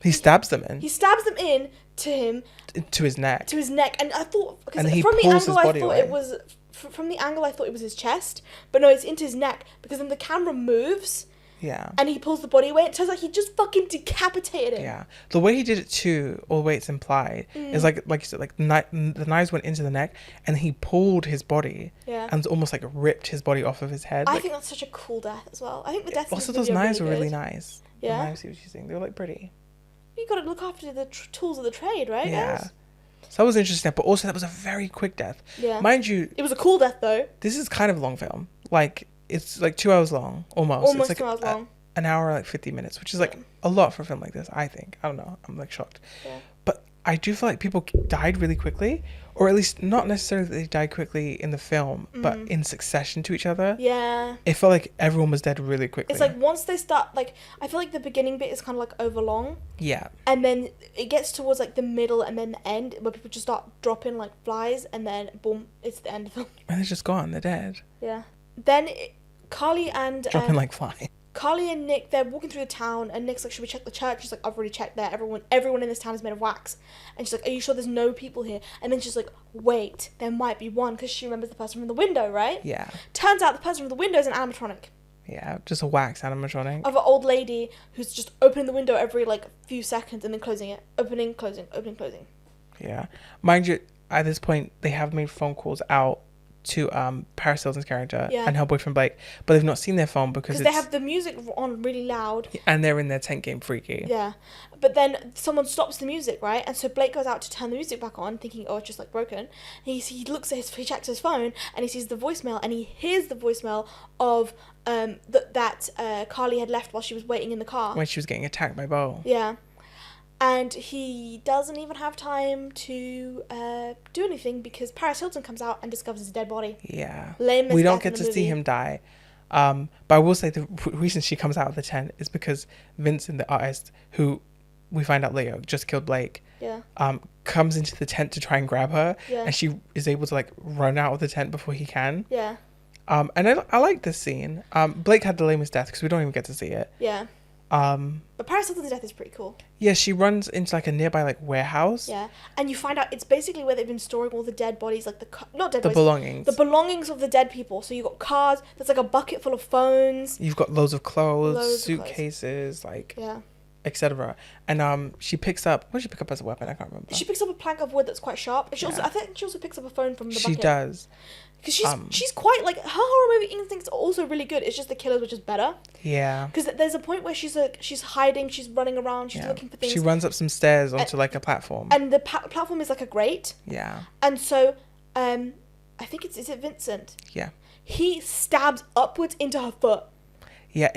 he stabs them in. He stabs them in to him. To his neck. And I thought... And he pulls his body away. From the angle, I thought it was his chest. But no, it's into his neck. Because then the camera moves... Yeah. And he pulls the body away. It turns out he just fucking decapitated him. Yeah. The way he did it too, or the way it's implied, is like you said, like the knives went into the neck, and he pulled his body. Yeah. And almost like ripped his body off of his head. I think that's such a cool death as well. I think the deaths. Also, those knives were really nice. Yeah. The knives he was using, they were like pretty. You got to look after the tools of the trade, right? Yeah. Guys? So that was interesting, but also that was a very quick death. Yeah. Mind you, it was a cool death though. This is kind of a long film. Like it's like 2 hours long, almost. Almost it's like 2 hours long. An hour, like 50 minutes, which is like a lot for a film like this, I think. I don't know. I'm like shocked. Yeah. But I do feel like people died really quickly, or at least not necessarily that they died quickly in the film, but in succession to each other. Yeah. It felt like everyone was dead really quickly. It's like once they start, like, I feel like the beginning bit is kind of like overlong. Yeah. And then it gets towards like the middle and then the end where people just start dropping like flies and then boom, it's the end of the film. And they're just gone. They're dead. Yeah. Then Carly and... Dropping like flies. Carly and Nick, they're walking through the town, and Nick's like, should we check the church? She's like, I've already checked there. Everyone in this town is made of wax. And she's like, are you sure there's no people here? And then she's like, wait, there might be one, because she remembers the person from the window, right? Yeah. Turns out the person from the window is an animatronic. Yeah, just a wax animatronic. Of an old lady who's just opening the window every, like, few seconds and then closing it. Opening, closing, opening, closing. Yeah. Mind you, at this point, they have made phone calls out to Paris Hilton's character and her boyfriend Blake, but they've not seen their phone because they have the music on really loud and they're in their tent game freaky. Yeah, but then someone stops the music, right? And so Blake goes out to turn the music back on, thinking, oh, it's just like broken. And he looks at he checks his phone and he sees the voicemail, and he hears the voicemail of that Carly had left while she was waiting in the car when she was getting attacked by Bo. Yeah. And he doesn't even have time to do anything because Paris Hilton comes out and discovers his dead body. Yeah. Lamest we don't death get in the to see movie. him die. But I will say the reason she comes out of the tent is because Vincent, the artist, who we find out later just killed Blake, Yeah. Comes into the tent to try and grab her, Yeah. and she is able to like run out of the tent before he can. Yeah. And I like this scene. Blake had the lamest death because we don't even get to see it. Yeah. But Paris Hilton's death is pretty cool. Yeah, she runs into like a nearby like warehouse. Yeah, and you find out it's basically where they've been storing all the dead bodies, like the belongings. The belongings of the dead people. So you got cars. There's like a bucket full of phones. You've got loads of clothes, suitcases, like etc. And she picks up. What did she pick up as a weapon? I can't remember. She picks up a plank of wood that's quite sharp. She also, I think she also picks up a phone from the bucket. She does. Because she's quite like, her horror movie instincts are also really good. It's just the killers were just better. Yeah. Because there's a point where she's hiding, she's running around, she's looking for things. She runs up some stairs onto like a platform. And the platform is like a grate. Yeah. And so, I think is it Vincent? Yeah. He stabs upwards into her foot. Yeah,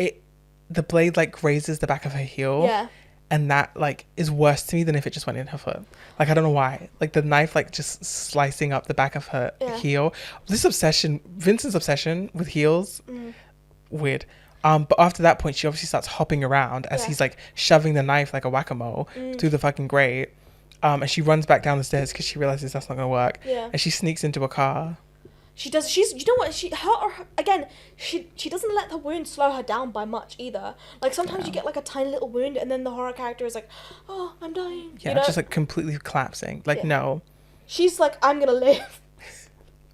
the blade like grazes the back of her heel. Yeah. And that like is worse to me than if it just went in her foot. Like I don't know why. Like the knife like just slicing up the back of her heel. Vincent's obsession with heels, weird. But after that point, she obviously starts hopping around as he's like shoving the knife like a whack-a-mole through the fucking grate. And she runs back down the stairs because she realizes that's not gonna work. Yeah. And she sneaks into a car. She does. You know what? She doesn't let the wound slow her down by much either. Like sometimes you get like a tiny little wound, and then the horror character is like, "Oh, I'm dying." Yeah, just like completely collapsing. Like no. She's like, "I'm gonna live."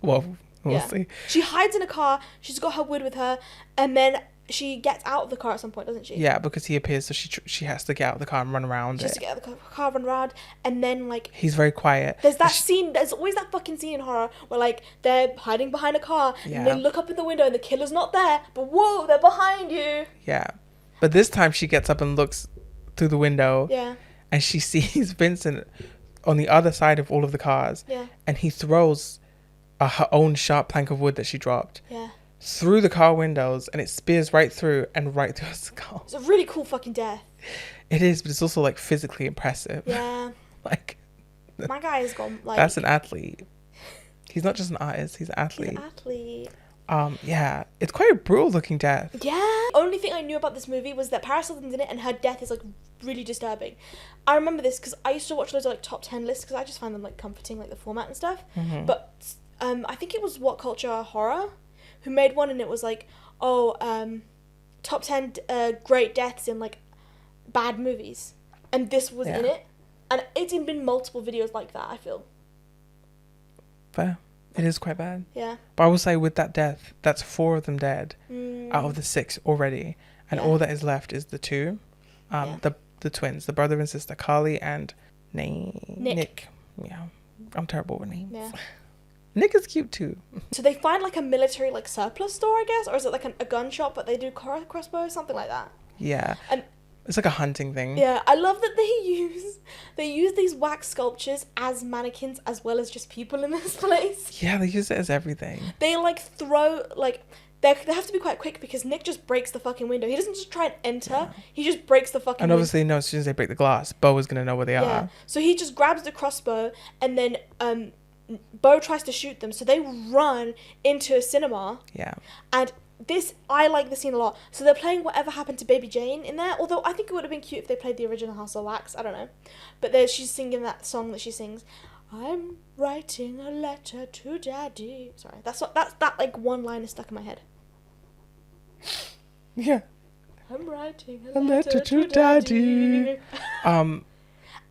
Well, we'll see. She hides in a car. She's got her wood with her, and then she gets out of the car at some point, doesn't she? Yeah, because he appears, so she has to get out of the car and run around. She has to get out of the car, run around, and then like he's very quiet. There's that scene. There's always that fucking scene in horror where like they're hiding behind a car and they look up in the window and the killer's not there, but whoa, they're behind you. Yeah, but this time she gets up and looks through the window. Yeah. And she sees Vincent on the other side of all of the cars. Yeah. And he throws her own sharp plank of wood that she dropped. Yeah. Through the car windows, and it spears right through her skull. It's a really cool fucking death. It is, but it's also like physically impressive. Yeah. Like my guy has gone like that's an athlete. He's not just an artist, he's an athlete. He's an athlete. Yeah. It's quite a brutal looking death. Yeah. Only thing I knew about this movie was that Paris Hilton's in it and her death is like really disturbing. I remember this because I used to watch loads of like top 10 lists because I just find them like comforting, like the format and stuff. Mm-hmm. But I think it was What Culture Horror who made one, and it was like, top 10 great deaths in like bad movies, and this was in it, and it's been multiple videos like that. I feel fair. It is quite bad. Yeah. But I will say with that death, that's 4 of them dead out of the 6 already, and all that is left is the 2, the twins, the brother and sister, Carly and Nick. Yeah, I'm terrible with names. Yeah. Nick is cute too. So they find like a military like surplus store, I guess, or is it like a gun shop, but they do crossbows, something like that. Yeah. And it's like a hunting thing. Yeah, I love that they use these wax sculptures as mannequins as well as just people in this place. Yeah, they use it as everything. They like throw like they have to be quite quick because Nick just breaks the fucking window. He doesn't just try and enter. Yeah. He just breaks the fucking window. And obviously, no, as soon as they break the glass, Bo is going to know where they are. So he just grabs the crossbow and then Bo tries to shoot them, so they run into a cinema. Yeah. And I like the scene a lot. So they're playing Whatever Happened to Baby Jane in there, although I think it would have been cute if they played the original House of Wax. I don't know. But she's singing that song that she sings. I'm writing a letter to Daddy. Sorry, that like one line is stuck in my head. Yeah. I'm writing a letter to Daddy.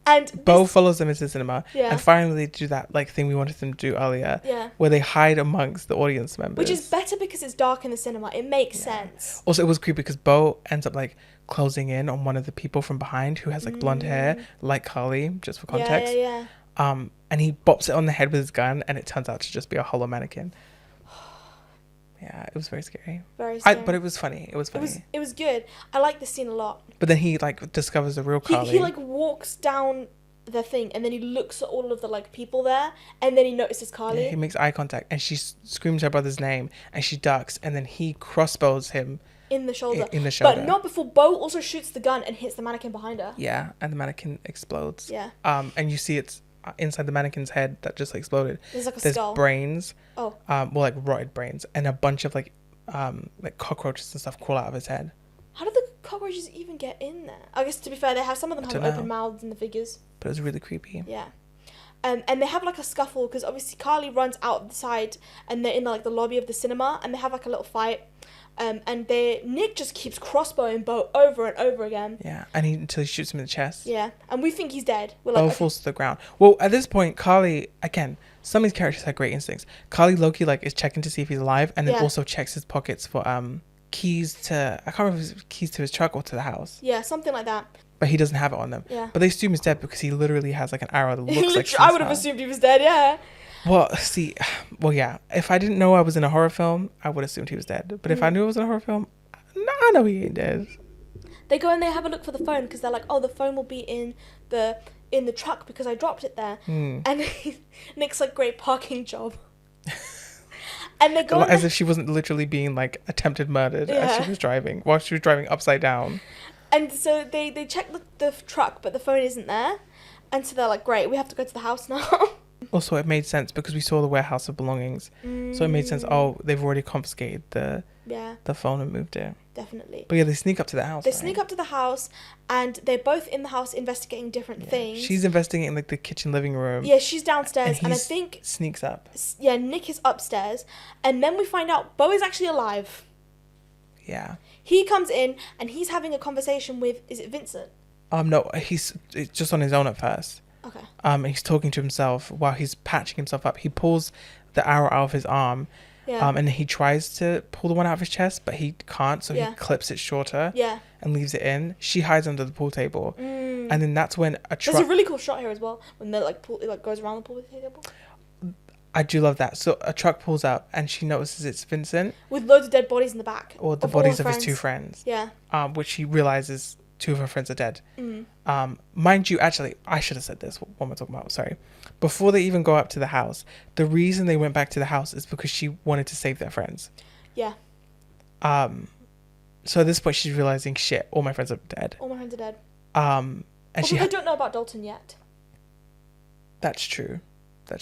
And Bo follows them into the cinema, and finally do that like thing we wanted them to do earlier, where they hide amongst the audience members. Which is better because it's dark in the cinema. It makes sense. Also, it was creepy because Bo ends up like closing in on one of the people from behind who has like blonde hair, like Carly, just for context. Yeah. And he bops it on the head with his gun, and it turns out to just be a hollow mannequin. Yeah, it was very scary. Very scary. But it was funny. It was good. I like this scene a lot. But then he like discovers the real Carly. He like walks down the thing and then he looks at all of the like people there and then he notices Carly. Yeah, he makes eye contact and she screams her brother's name and she ducks and then he crossbows him in the shoulder. But not before Bo also shoots the gun and hits the mannequin behind her. Yeah, and the mannequin explodes. Yeah. And you see it's inside the mannequin's head that just exploded. There's like a skull. Brains. Oh. Like rotted brains and a bunch of like cockroaches and stuff crawl out of his head. How did the cockroaches even get in there? I guess to be fair, some of them have open mouths in the figures. but it was really creepy. Yeah. And they have like a scuffle because obviously Carly runs out the side and they're in like the lobby of the cinema and they have like a little fight. And Nick just keeps crossbowing Bo over and over again. Yeah, and until he shoots him in the chest. Yeah, and we think he's dead. We're like, Bo falls to the ground. Well, at this point, Carly, again, some of these characters have great instincts. Carly Loki like is checking to see if he's alive, and then also checks his pockets for keys to, I can't remember if it's keys to his truck or to the house. Yeah, something like that. But he doesn't have it on them. Yeah. But they assume he's dead because he literally has like an arrow that looks like. I would have assumed he was dead. Yeah. Well, yeah. If I didn't know I was in a horror film, I would have assumed he was dead. But if I knew I was in a horror film, I know he ain't dead. They go and they have a look for the phone because they're like, oh, the phone will be in the truck because I dropped it there. And Nick's like, great parking job. And they go as if she wasn't literally being like attempted murdered as she was driving, while she was driving upside down. And so they check the truck, but the phone isn't there. And so they're like, great, we have to go to the house now. Also, it made sense because we saw the warehouse of belongings. So it made sense. Oh, they've already confiscated the phone and moved it. Definitely. But yeah, they sneak up to the house. They sneak up to the house and they're both in the house investigating different things. She's investigating like the kitchen living room. Yeah, she's downstairs and I think... sneaks up. Yeah, Nick is upstairs. And then we find out Bo is actually alive. Yeah. He comes in and he's having a conversation with, is it Vincent? No, it's just on his own at first. Okay. And he's talking to himself while he's patching himself up. He pulls the arrow out of his arm. Yeah. And he tries to pull the one out of his chest, but he can't. So he clips it shorter. Yeah. And leaves it in. She hides under the pool table. And then that's when a truck... There's a really cool shot here as well when the it like goes around the pool table. I do love that. So a truck pulls up and she notices it's Vincent. With loads of dead bodies in the back. Or the bodies of his two friends. Yeah. Which she realizes two of her friends are dead. Mind you, actually, I should have said this. What am I talking about? Sorry. Before they even go up to the house, the reason they went back to the house is because she wanted to save their friends. Yeah. So at this point, she's realizing, shit, all my friends are dead. All my friends are dead. And although they don't know about Dalton yet. That's true. But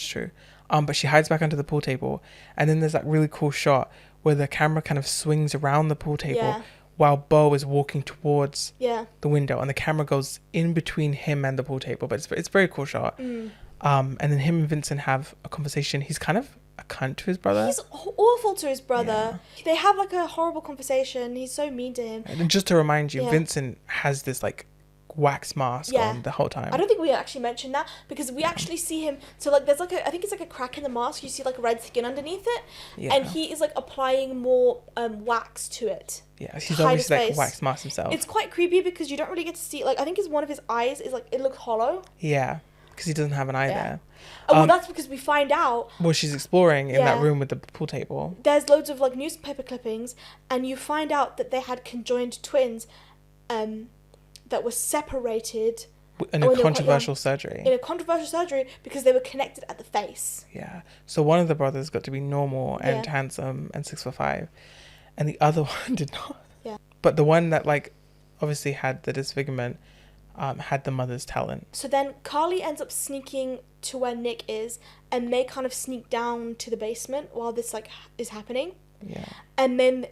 she hides back under the pool table, and then there's that really cool shot where the camera kind of swings around the pool table while Bo is walking towards the window, and the camera goes in between him and the pool table. But it's a very cool shot. And then him and Vincent have a conversation. He's kind of a cunt to his brother. He's awful to his brother. Yeah. They have like a horrible conversation. He's so mean to him. And just to remind you, Vincent has this like wax mask on the whole time. I don't think we actually mentioned that because we actually see him. So like there's like I think it's like a crack in the mask. You see like red skin underneath it, and he is like applying more wax to it. Yeah, he's obviously like a wax mask himself. It's quite creepy because you don't really get to see. Like I think one of his eyes is like it looks hollow. Yeah, because he doesn't have an eye there. Oh, well, that's because we find out. Well, she's exploring in that room with the pool table. There's loads of like newspaper clippings, and you find out that they had conjoined twins, that were separated in a controversial surgery. In a controversial surgery because they were connected at the face. Yeah. So one of the brothers got to be normal and handsome and 6'5", and the other one did not. Yeah. But the one that like obviously had the disfigurement had the mother's talent. So then Carly ends up sneaking to where Nick is, and they kind of sneak down to the basement while this like is happening. Yeah. And then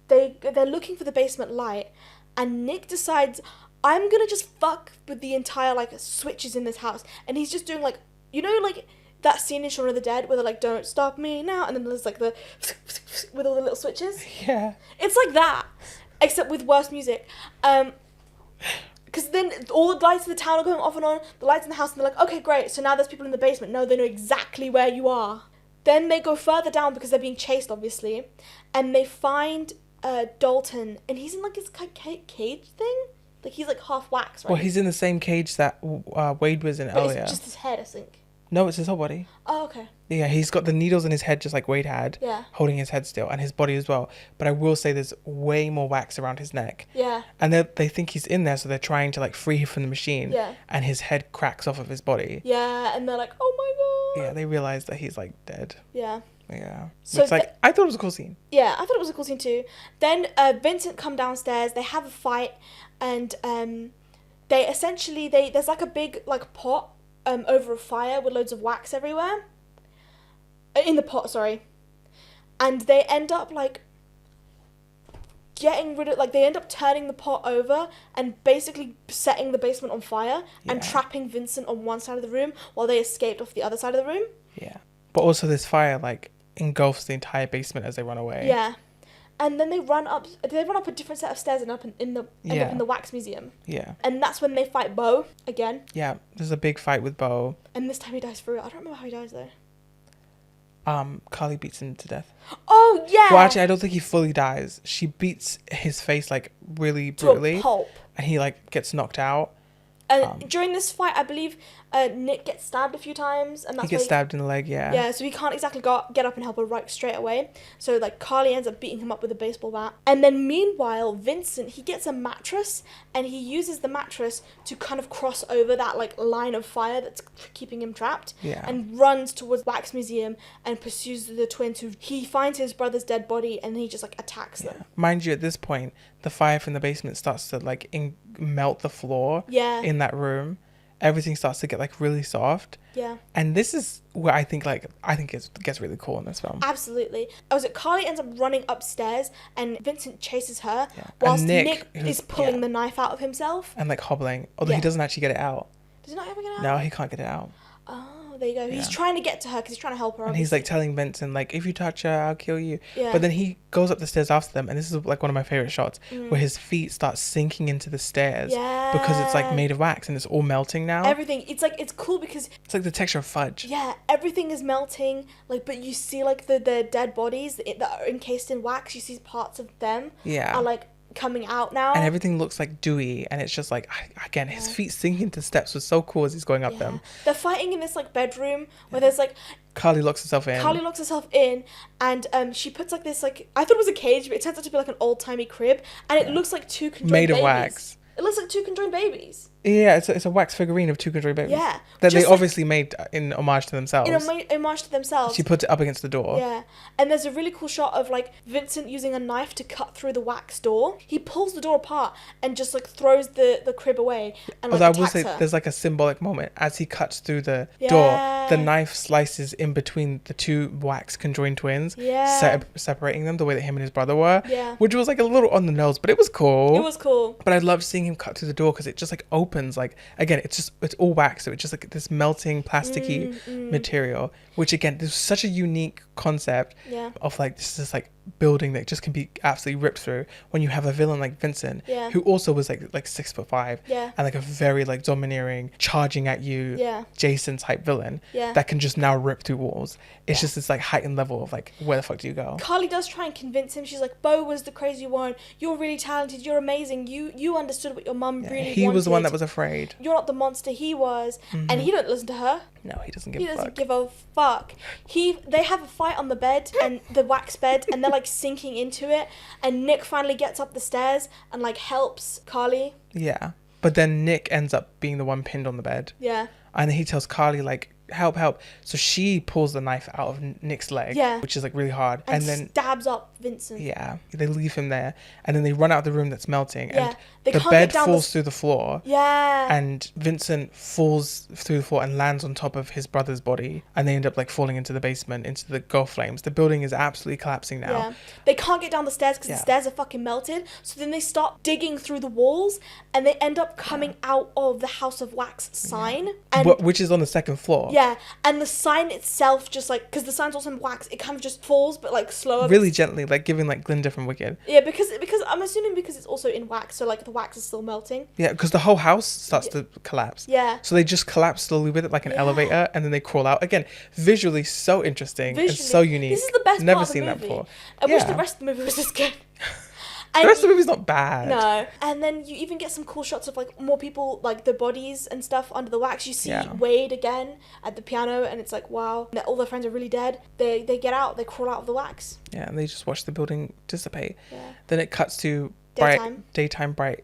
they're looking for the basement light, and Nick decides, I'm gonna just fuck with the entire like switches in this house, and he's just doing like, you know, like that scene in Shaun of the Dead where they're like, don't stop me now, and then there's like the with all the little switches. Yeah. It's like that, except with worse music. Because then all the lights in the town are going off and on, the lights in the house, and they're like, okay, great, so now there's people in the basement. No, they know exactly where you are. Then they go further down because they're being chased, obviously, and they find Dalton, and he's in like his cage thing. Like he's like half wax, right? Well, he's in the same cage that Wade was in earlier. It's just his head, I think. No, it's his whole body. Oh, okay. Yeah, he's got the needles in his head just like Wade had. Yeah. Holding his head still, and his body as well. But I will say there's way more wax around his neck. Yeah. And they think he's in there, so they're trying to like free him from the machine. Yeah. And his head cracks off of his body. Yeah, and they're like, oh my god. Yeah, they realize that he's like dead. Yeah. Yeah. So it's like, I thought it was a cool scene. Yeah, I thought it was a cool scene too. Then Vincent come downstairs, they have a fight, and they essentially, there's like a big like pot over a fire with loads of wax everywhere. In the pot, sorry. And they end up like getting rid of, like, they end up turning the pot over and basically setting the basement on fire and trapping Vincent on one side of the room while they escaped off the other side of the room. Yeah. But also this fire, like, engulfs the entire basement as they run away. Yeah. And then they run up a different set of stairs and end up in the wax museum. Yeah. And that's when they fight Beau again. Yeah, there's a big fight with Beau. And this time he dies for real. I don't remember how he dies though. Carly beats him to death. Oh, yeah! Well, actually, I don't think he fully dies. She beats his face, like, really brutally. To a pulp. And he, like, gets knocked out. And during this fight, I believe Nick gets stabbed a few times, and that's he gets stabbed in the leg. Yeah. Yeah, so he can't exactly get up and help her right straight away. So like Carly ends up beating him up with a baseball bat, and then meanwhile Vincent, he gets a mattress and he uses the mattress to kind of cross over that like line of fire that's keeping him trapped. Yeah. And runs towards Wax Museum and pursues the twins. He finds his brother's dead body and he just like attacks them. Mind you, at this point, the fire from the basement starts to like melt the floor. Yeah. In that room, everything starts to get like really soft. Yeah. And this is where I think it gets really cool in this film. Absolutely. Carly ends up running upstairs and Vincent chases her Yeah. whilst Nick is pulling the knife out of himself. And like hobbling, although he doesn't actually get it out. Does he not ever get it out? No, he can't get it out. Oh, there you go. He's trying to get to her because he's trying to help her. And obviously. he's like telling Vincent, like, if you touch her, I'll kill you. Yeah. But then he goes up the stairs after them, and this is like one of my favorite shots, where his feet start sinking into the stairs. Yeah. Because it's like made of wax and it's all melting now. Everything. It's cool because it's like the texture of fudge. Yeah, everything is melting. Like, but you see like the dead bodies that are encased in wax. You see parts of them. Yeah. Are like coming out now. And everything looks like dewy, and it's just like, again, his feet sinking to steps was so cool as he's going up them. They're fighting in this like bedroom where there's like Carly locks herself in. And she puts like this like, I thought it was a cage, but it turns out to be like an old timey crib, and it looks like two conjoined made babies. of wax. It looks like two conjoined babies. Yeah, it's a wax figurine of two conjoined babies. Yeah. That they Just obviously made in homage to themselves. In homage to themselves. She puts it up against the door. Yeah. And there's a really cool shot of like Vincent using a knife to cut through the wax door. He pulls the door apart and just like throws the crib away and like Although I will attacks say her. there's like a symbolic moment as he cuts through the door, the knife slices in between the two wax conjoined twins, separating them the way that him and his brother were, which was like a little on the nose, but it was cool. It was cool. But I loved seeing him cut through the door because it just like opens, like, again, it's all wax, so it's just like this melting plasticky material, which again, there's such a unique concept of like this like building that just can be absolutely ripped through when you have a villain like Vincent, who also was like 6'5", and like a very like domineering, charging at you Jason type villain that can just now rip through walls. It's just this like heightened level of like, where the fuck do you go? Carly does try and convince him. She's like, Beau was the crazy one, you're really talented, you're amazing, you understood what your mum really wanted. He was the one that was afraid. You're not the monster he was. And he don't listen to her. No, he doesn't give a fuck. They have a fight on the bed, and the wax bed, and they're like sinking into it, and Nick finally gets up the stairs and like helps Carly. Yeah. But then Nick ends up being the one pinned on the bed. Yeah. And he tells Carly like, help. So she pulls the knife out of Nick's leg, which is like really hard, and then stabs up Vincent. Yeah, they leave him there, and then they run out of the room that's melting, and the bed falls through the floor. Yeah. And Vincent falls through the floor and lands on top of his brother's body, and they end up like falling into the basement, into the Gulf flames. The building is absolutely collapsing now. Yeah. They can't get down the stairs because the stairs are fucking melted. So then they start digging through the walls, and they end up coming out of the House of Wax sign, and which is on the second floor. Yeah, and the sign itself just like, because the sign's also in wax, it kind of just falls, but like slower. Really gently, like giving like Glinda from Wicked. Yeah, because I'm assuming because it's also in wax, so like the wax is still melting. Yeah, because the whole house starts to collapse. Yeah. So they just collapse slowly with it like an elevator, and then they crawl out. Again, visually so interesting and so unique. This is the best Never part of the seen movie. that before. I wish the rest of the movie was this good. The rest of the movie's not bad. No. And then you even get some cool shots of like more people, like the bodies and stuff under the wax. You see Wade again at the piano, and it's like, wow, all their friends are really dead. They get out, they crawl out of the wax. Yeah, and they just watch the building dissipate. Yeah. Then it cuts to daytime bright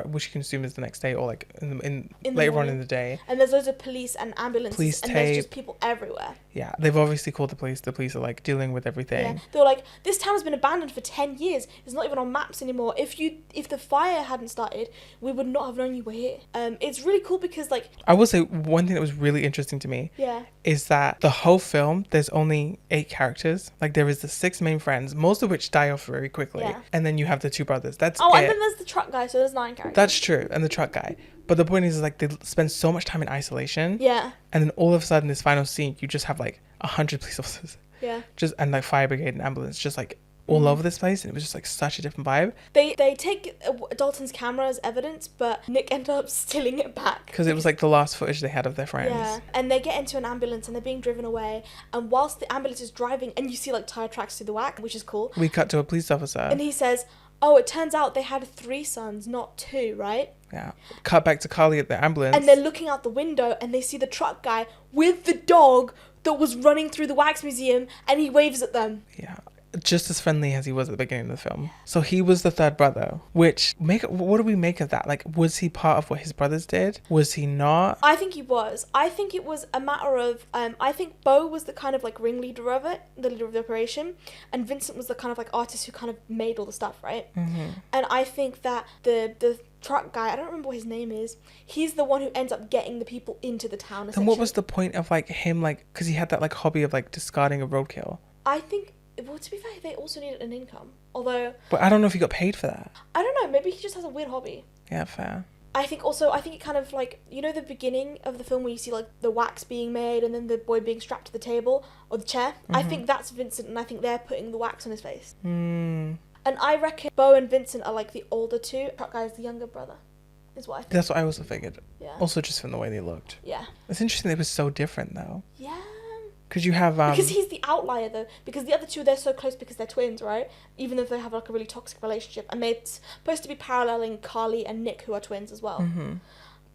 which you can assume is the next day or like in In the later on morning. in the day. And there's loads of police and ambulances, Police and there's just tape. people everywhere. Yeah, they've obviously called the police. The police are like dealing with everything. Yeah, they were like, this town has been abandoned for 10 years. It's not even on maps anymore. If the fire hadn't started, we would not have known you were here. It's really cool because like, I will say one thing that was really interesting to me yeah, is that the whole film, there's only 8 characters. Like there is the 6 main friends, most of which die off very quickly. Yeah. And then you have the 2 brothers. That's oh, it. and then there's the truck guy, so there's 9 characters. That's true. And the truck guy. But the point is like they spend so much time in isolation. Yeah, And then all of a sudden, this final scene, you just have like 100 police officers, yeah. and like fire brigade and ambulance, just like all over this place, and it was just like such a different vibe. They take Dalton's camera as evidence, but Nick ended up stealing it back. Because it was like the last footage they had of their friends. Yeah, and they get into an ambulance and they're being driven away. And whilst the ambulance is driving, and you see like tire tracks through the whack, which is cool. We cut to a police officer. And he says, "Oh, it turns out they had 3 sons, not 2, right?" Yeah. Cut back to Carly at the ambulance. And they're looking out the window and they see the truck guy with the dog that was running through the wax museum, and he waves at them. Yeah. Just as friendly as he was at the beginning of the film. So he was the 3rd brother, which what do we make of that? Like, was he part of what his brothers did? Was he not? I think he was. I think it was a matter of, I think Bo was the kind of like ringleader of it, the leader of the operation, and Vincent was the kind of like artist who kind of made all the stuff, right? Mm-hmm. And I think that the truck guy, I don't remember what his name is, he's the one who ends up getting the people into the town. Then what was the point of like him, like, because he had that like hobby of like discarding a roadkill? I think, well, to be fair, they also needed an income. Although, But I don't know if he got paid for that. I don't know, maybe he just has a weird hobby. Yeah, fair. I think it kind of like, you know the beginning of the film where you see like the wax being made and then the boy being strapped to the table or the chair? I think that's Vincent, and I think they're putting the wax on his face. Mm. And I reckon Bo and Vincent are like the older 2. Truck guy is the younger brother, is what I think. That's what I also figured. Yeah. Also just from the way they looked. Yeah. It's interesting they were so different though. Yeah. Because you have... Because he's the outlier though. Because the other 2, they're so close because they're twins, right? Even though they have like a really toxic relationship. And they're supposed to be paralleling Carly and Nick, who are twins as well. Mm-hmm.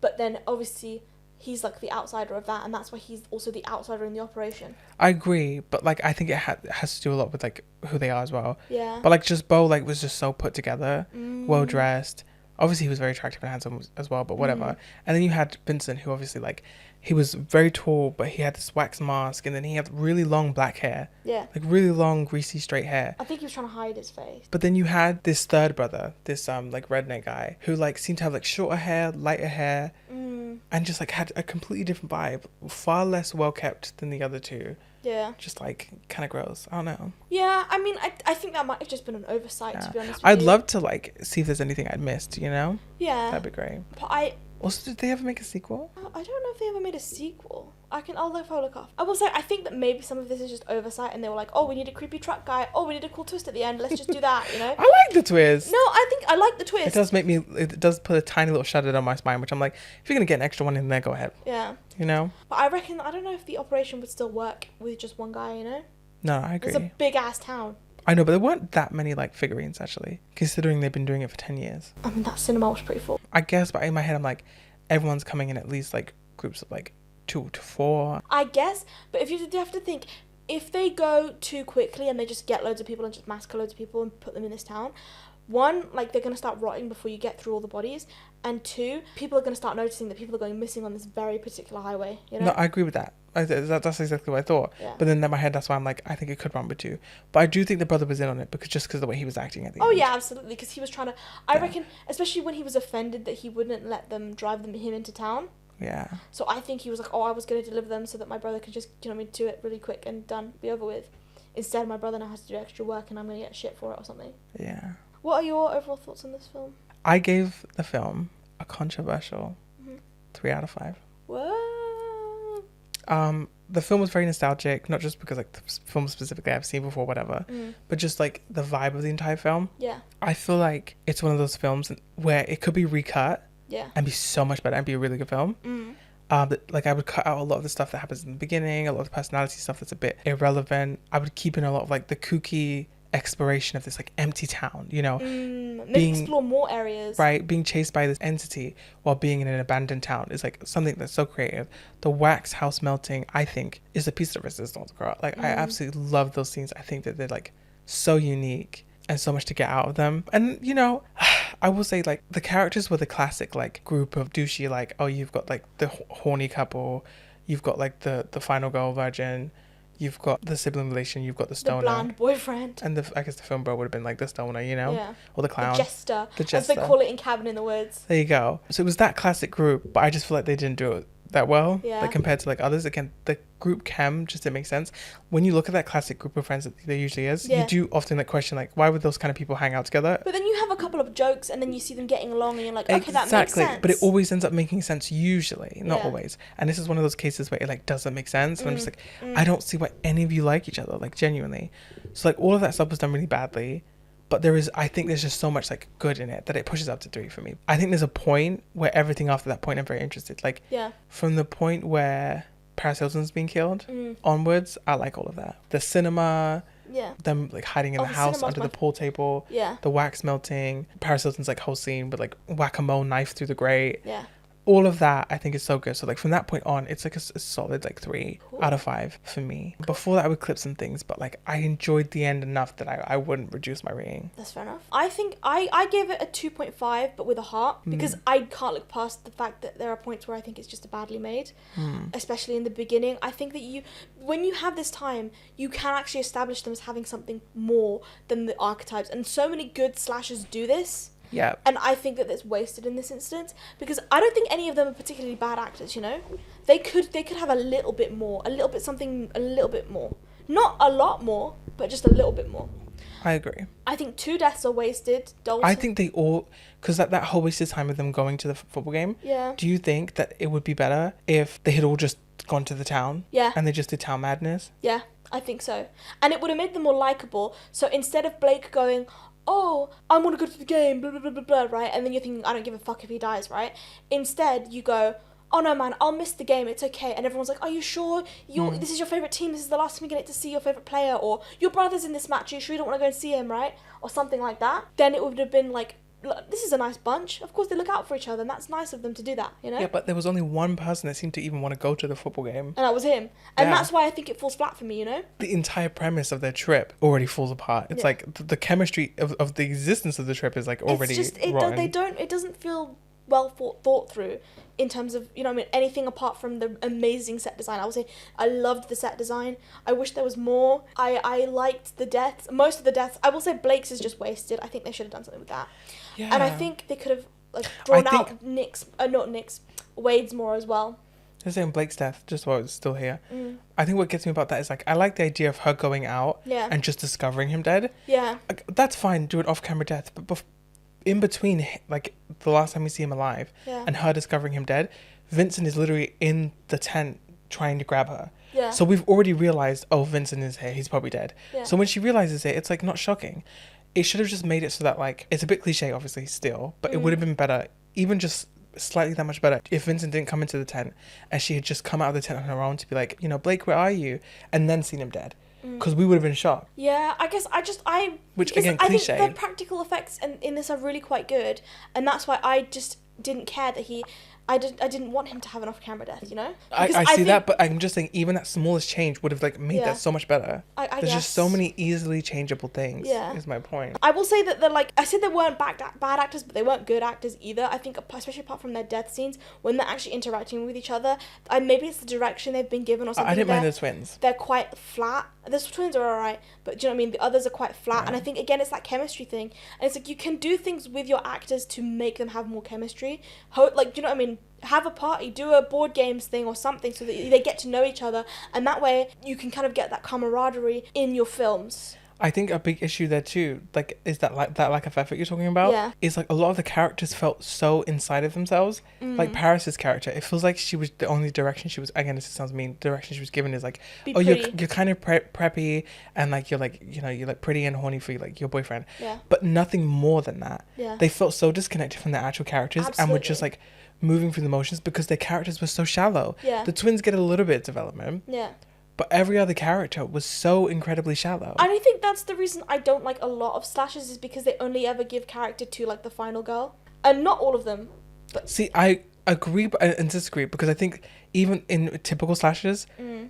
But then obviously he's like the outsider of that, and that's why he's also the outsider in the operation. I agree, but like I think it has to do a lot with like who they are as well. Yeah. But like just Bo like was just so put together, well dressed. Obviously he was very attractive and handsome as well, but whatever. And then you had Vincent, who obviously like he was very tall, but he had this wax mask, and then he had really long black hair. Yeah. Like really long, greasy, straight hair. I think he was trying to hide his face. But then you had this 3rd brother, this like redneck guy, who like seemed to have like shorter hair, lighter hair, and just like had a completely different vibe, far less well kept than the other 2. Yeah. Just like kind of gross. I don't know. Yeah, I mean, I think that might have just been an oversight, to be honest with I'd you. love to like see if there's anything I'd missed, you know? Yeah. That'd be great. But Also, did they ever make a sequel? I don't know if they ever made a sequel. I'll look off. I will say, I think that maybe some of this is just oversight, and they were like, oh, we need a creepy truck guy. Oh, we need a cool twist at the end. Let's just do that, you know? I like the twist. No, I think I like the twist. It does put a tiny little shudder down my spine, which I'm like, if you're going to get an extra one in there, go ahead. Yeah. You know? But I don't know if the operation would still work with just one guy, you know? No, I agree. It's a big-ass town. I know, but there weren't that many like figurines, actually, considering they've been doing it for 10 years. I mean, that cinema was pretty full. I guess, but in my head, I'm like, everyone's coming in at least like groups of like 2 to 4. I guess, but if you have to think, if they go too quickly and they just get loads of people and just massacre loads of people and put them in this town, 1, like they're going to start rotting before you get through all the bodies, and 2, people are going to start noticing that people are going missing on this very particular highway, you know? No, I agree with that. That's exactly what I thought. Yeah. But then in my head, that's why I'm like, I think it could run with 2. But I do think the brother was in on it because of the way he was acting at the end. Oh yeah, absolutely, because he was trying to, I reckon, especially when he was offended that he wouldn't let them drive him into town. Yeah. So I think he was like, oh, I was going to deliver them so that my brother could just, do it really quick and done, be over with. Instead, my brother now has to do extra work and I'm going to get shit for it or something. Yeah. What are your overall thoughts on this film? I gave the film a controversial 3 out of 5. Whoa. The film was very nostalgic, not just because like the film specifically I've seen before, whatever, but just like the vibe of the entire film. Yeah. I feel like it's one of those films where it could be recut and be so much better and be a really good film. But, like I would cut out a lot of the stuff that happens in the beginning, a lot of the personality stuff that's a bit irrelevant. I would keep in a lot of like the kooky exploration of this like empty town, you know, maybe explore more areas, right? Being chased by this entity while being in an abandoned town is like something that's so creative. The wax house melting, I think, is a piece of resistance, girl. Like I absolutely love those scenes. I think that they're like so unique and so much to get out of them. And you know, I will say, like, the characters were the classic, like, group of douchey, like, oh, you've got, like, the horny couple, you've got, like, the final girl virgin, you've got the sibling relation, you've got the stoner. The bland boyfriend. And I guess the film bro would have been, like, the stoner, you know? Yeah. Or the clown. The jester. As they call it in Cabin in the Woods. There you go. So it was that classic group, but I just feel like they didn't do it that well. Yeah. Like, compared to, like, others. Again, the group chem just didn't make sense. When you look at that classic group of friends that there usually is, you do often, like, question, like, why would those kind of people hang out together? But then you have a couple of jokes and then you see them getting along and you're like, okay, that makes sense. But it always ends up making sense usually, not always. And this is one of those cases where it, like, doesn't make sense. And I'm just like, I don't see why any of you like each other, like, genuinely. So, like, all of that stuff was done really badly. But I think there's just so much, like, good in it that it pushes up to 3 for me. I think there's a point where everything after that point I'm very interested. Like, from the point where Paris Hilton's being killed onwards, I like all of that. The cinema, them, like, hiding in the house under the pool table, the wax melting, Paris Hilton's, like, whole scene with, like, whack-a-mole knife through the grate. All of that I think is so good. So, like, from that point on, it's like a solid, like, 3 out of 5 for me. Before that I would clip some things, but, like, I enjoyed the end enough that I wouldn't reduce my rating. That's fair enough. I think I gave it a 2.5 but with a heart, because I can't look past the fact that there are points where I think it's just badly made, especially in the beginning. I think that when you have this time, you can actually establish them as having something more than the archetypes, and so many good slashers do this. Yeah. And I think that it's wasted in this instance, because I don't think any of them are particularly bad actors, you know? They could have a little bit more. Not a lot more, but just a little bit more. I agree. I think 2 deaths are wasted. Dalton. I think they all... Because that whole wasted time of them going to the football game... Yeah. Do you think that it would be better if they had all just gone to the town? Yeah. And they just did town madness? Yeah, I think so. And it would have made them more likeable. So instead of Blake going... oh, I want to go to the game, blah, blah, blah, blah, blah, right? And then you're thinking, I don't give a fuck if he dies, right? Instead, you go, oh no, man, I'll miss the game, it's okay. And everyone's like, are you sure? This is your favourite team, this is the last time you get to see your favourite player, or your brother's in this match, are you sure you don't want to go and see him, right? Or something like that. Then it would have been like, look, this is a nice bunch. Of course, they look out for each other, and that's nice of them to do that, you know? Yeah, but there was only one person that seemed to even want to go to the football game. And that was him. And that's why I think it falls flat for me, you know? The entire premise of their trip already falls apart. It's like the chemistry of the existence of the trip is, like, already rotten. It doesn't feel well thought through in terms of, you know what I mean, anything apart from the amazing set design. I would say I loved the set design. I wish there was more. I liked the deaths. Most of the deaths, I will say Blake's is just wasted. I think they should have done something with that. Yeah. And I think they could have, like, drawn out Wade's more as well. Just saying Blake's death, just while it's still here. I think what gets me about that is, like, I like the idea of her going out and just discovering him dead. Yeah. Like, that's fine, do an off-camera death, but in between, like, the last time we see him alive and her discovering him dead, Vincent is literally in the tent trying to grab her. Yeah. So we've already realized, oh, Vincent is here, he's probably dead. Yeah. So when she realizes it, it's, like, not shocking. It should have just made it so that, like, it's a bit cliche, obviously, still, but it would have been better, even just slightly that much better, if Vincent didn't come into the tent and she had just come out of the tent on her own to be like, you know, Blake, where are you? And then seen him dead. Because we would have been shocked. Yeah, I guess Which, again, cliche. I think the practical effects in this are really quite good, and that's why I just didn't care that I didn't want him to have an off-camera death, you know? I see that, but I'm just saying, even that smallest change would have, like, made that so much better. There's just so many easily changeable things, is my point. I will say that I said they weren't bad actors, but they weren't good actors either. I think, especially apart from their death scenes, when they're actually interacting with each other, maybe it's the direction they've been given or something. I didn't mind the twins. They're quite flat. The twins are alright, but do you know what I mean? The others are quite flat, and I think, again, it's that chemistry thing. And it's like, you can do things with your actors to make them have more chemistry. Like, do you know what I mean? Have a party, do a board games thing or something so that they get to know each other, and that way you can kind of get that camaraderie in your films. I think a big issue there too, like, is that lack of effort you're talking about. Yeah. Is, like, a lot of the characters felt so inside of themselves. Like Paris's character, it feels like she was the only direction she was. Again, this sounds mean. The direction she was given is like, you're kind of preppy, and, like, you're, like, you know, you're, like, pretty and horny for, like, your boyfriend. Yeah. But nothing more than that. Yeah. They felt so disconnected from their actual characters. Absolutely. And were just, like, moving through the motions because their characters were so shallow. Yeah. The twins get a little bit of development. Yeah. But every other character was so incredibly shallow. And I think that's the reason I don't like a lot of slashes, is because they only ever give character to, like, the final girl. And not all of them. But see, I agree and disagree, because I think even in typical slashes,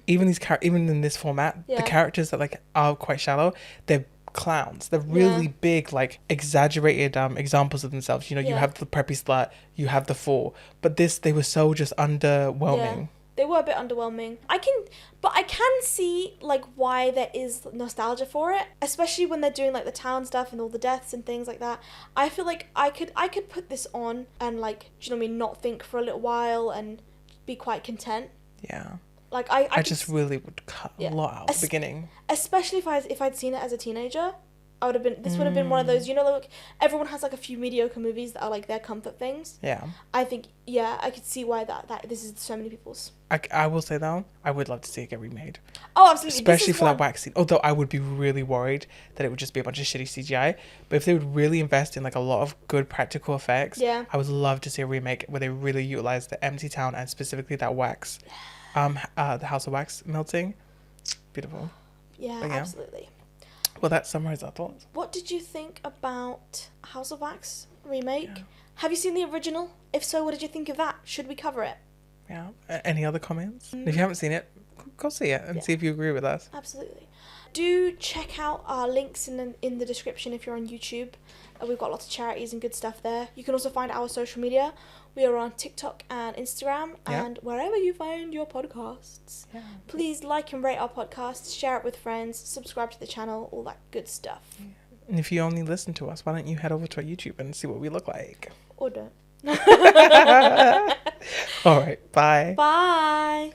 even in this format, the characters that, like, are quite shallow, they're clowns. They're really Yeah. big, like exaggerated examples of themselves. You know, you Yeah. have the preppy slut, you have the fool, but they were so just underwhelming. Yeah. They were a bit underwhelming. I can see like why there is nostalgia for it, especially when they're doing like the town stuff and all the deaths and things like that. I feel like I could put this on and like, do you know what I mean, not think for a little while and be quite content. Yeah. Like I just really would cut a lot out at the beginning. Especially if I'd seen it as a teenager. This would have been one of those, you know, like everyone has like a few mediocre movies that are like their comfort things. Yeah. I think, yeah, I could see why that this is so many people's. I will say though, I would love to see it get remade. Oh, absolutely. Especially for that wax scene. Although I would be really worried that it would just be a bunch of shitty CGI. But if they would really invest in like a lot of good practical effects, yeah, I would love to see a remake where they really utilize the empty town and specifically that wax, the House of Wax melting. Beautiful. Yeah, But absolutely. Well, that summarizes our thoughts. What did you think about House of Wax remake? Yeah. Have you seen the original? If so, what did you think of that? Should we cover it? Yeah. Any other comments? If you haven't seen it, go see it and see if you agree with us. Absolutely. Do check out our links in the description if you're on YouTube. We've got lots of charities and good stuff there. You can also find our social media. We are on TikTok and Instagram and wherever you find your podcasts. Yeah. Please like and rate our podcast, share it with friends, subscribe to the channel, all that good stuff. Yeah. And if you only listen to us, why don't you head over to our YouTube and see what we look like? Or don't. All right. Bye. Bye.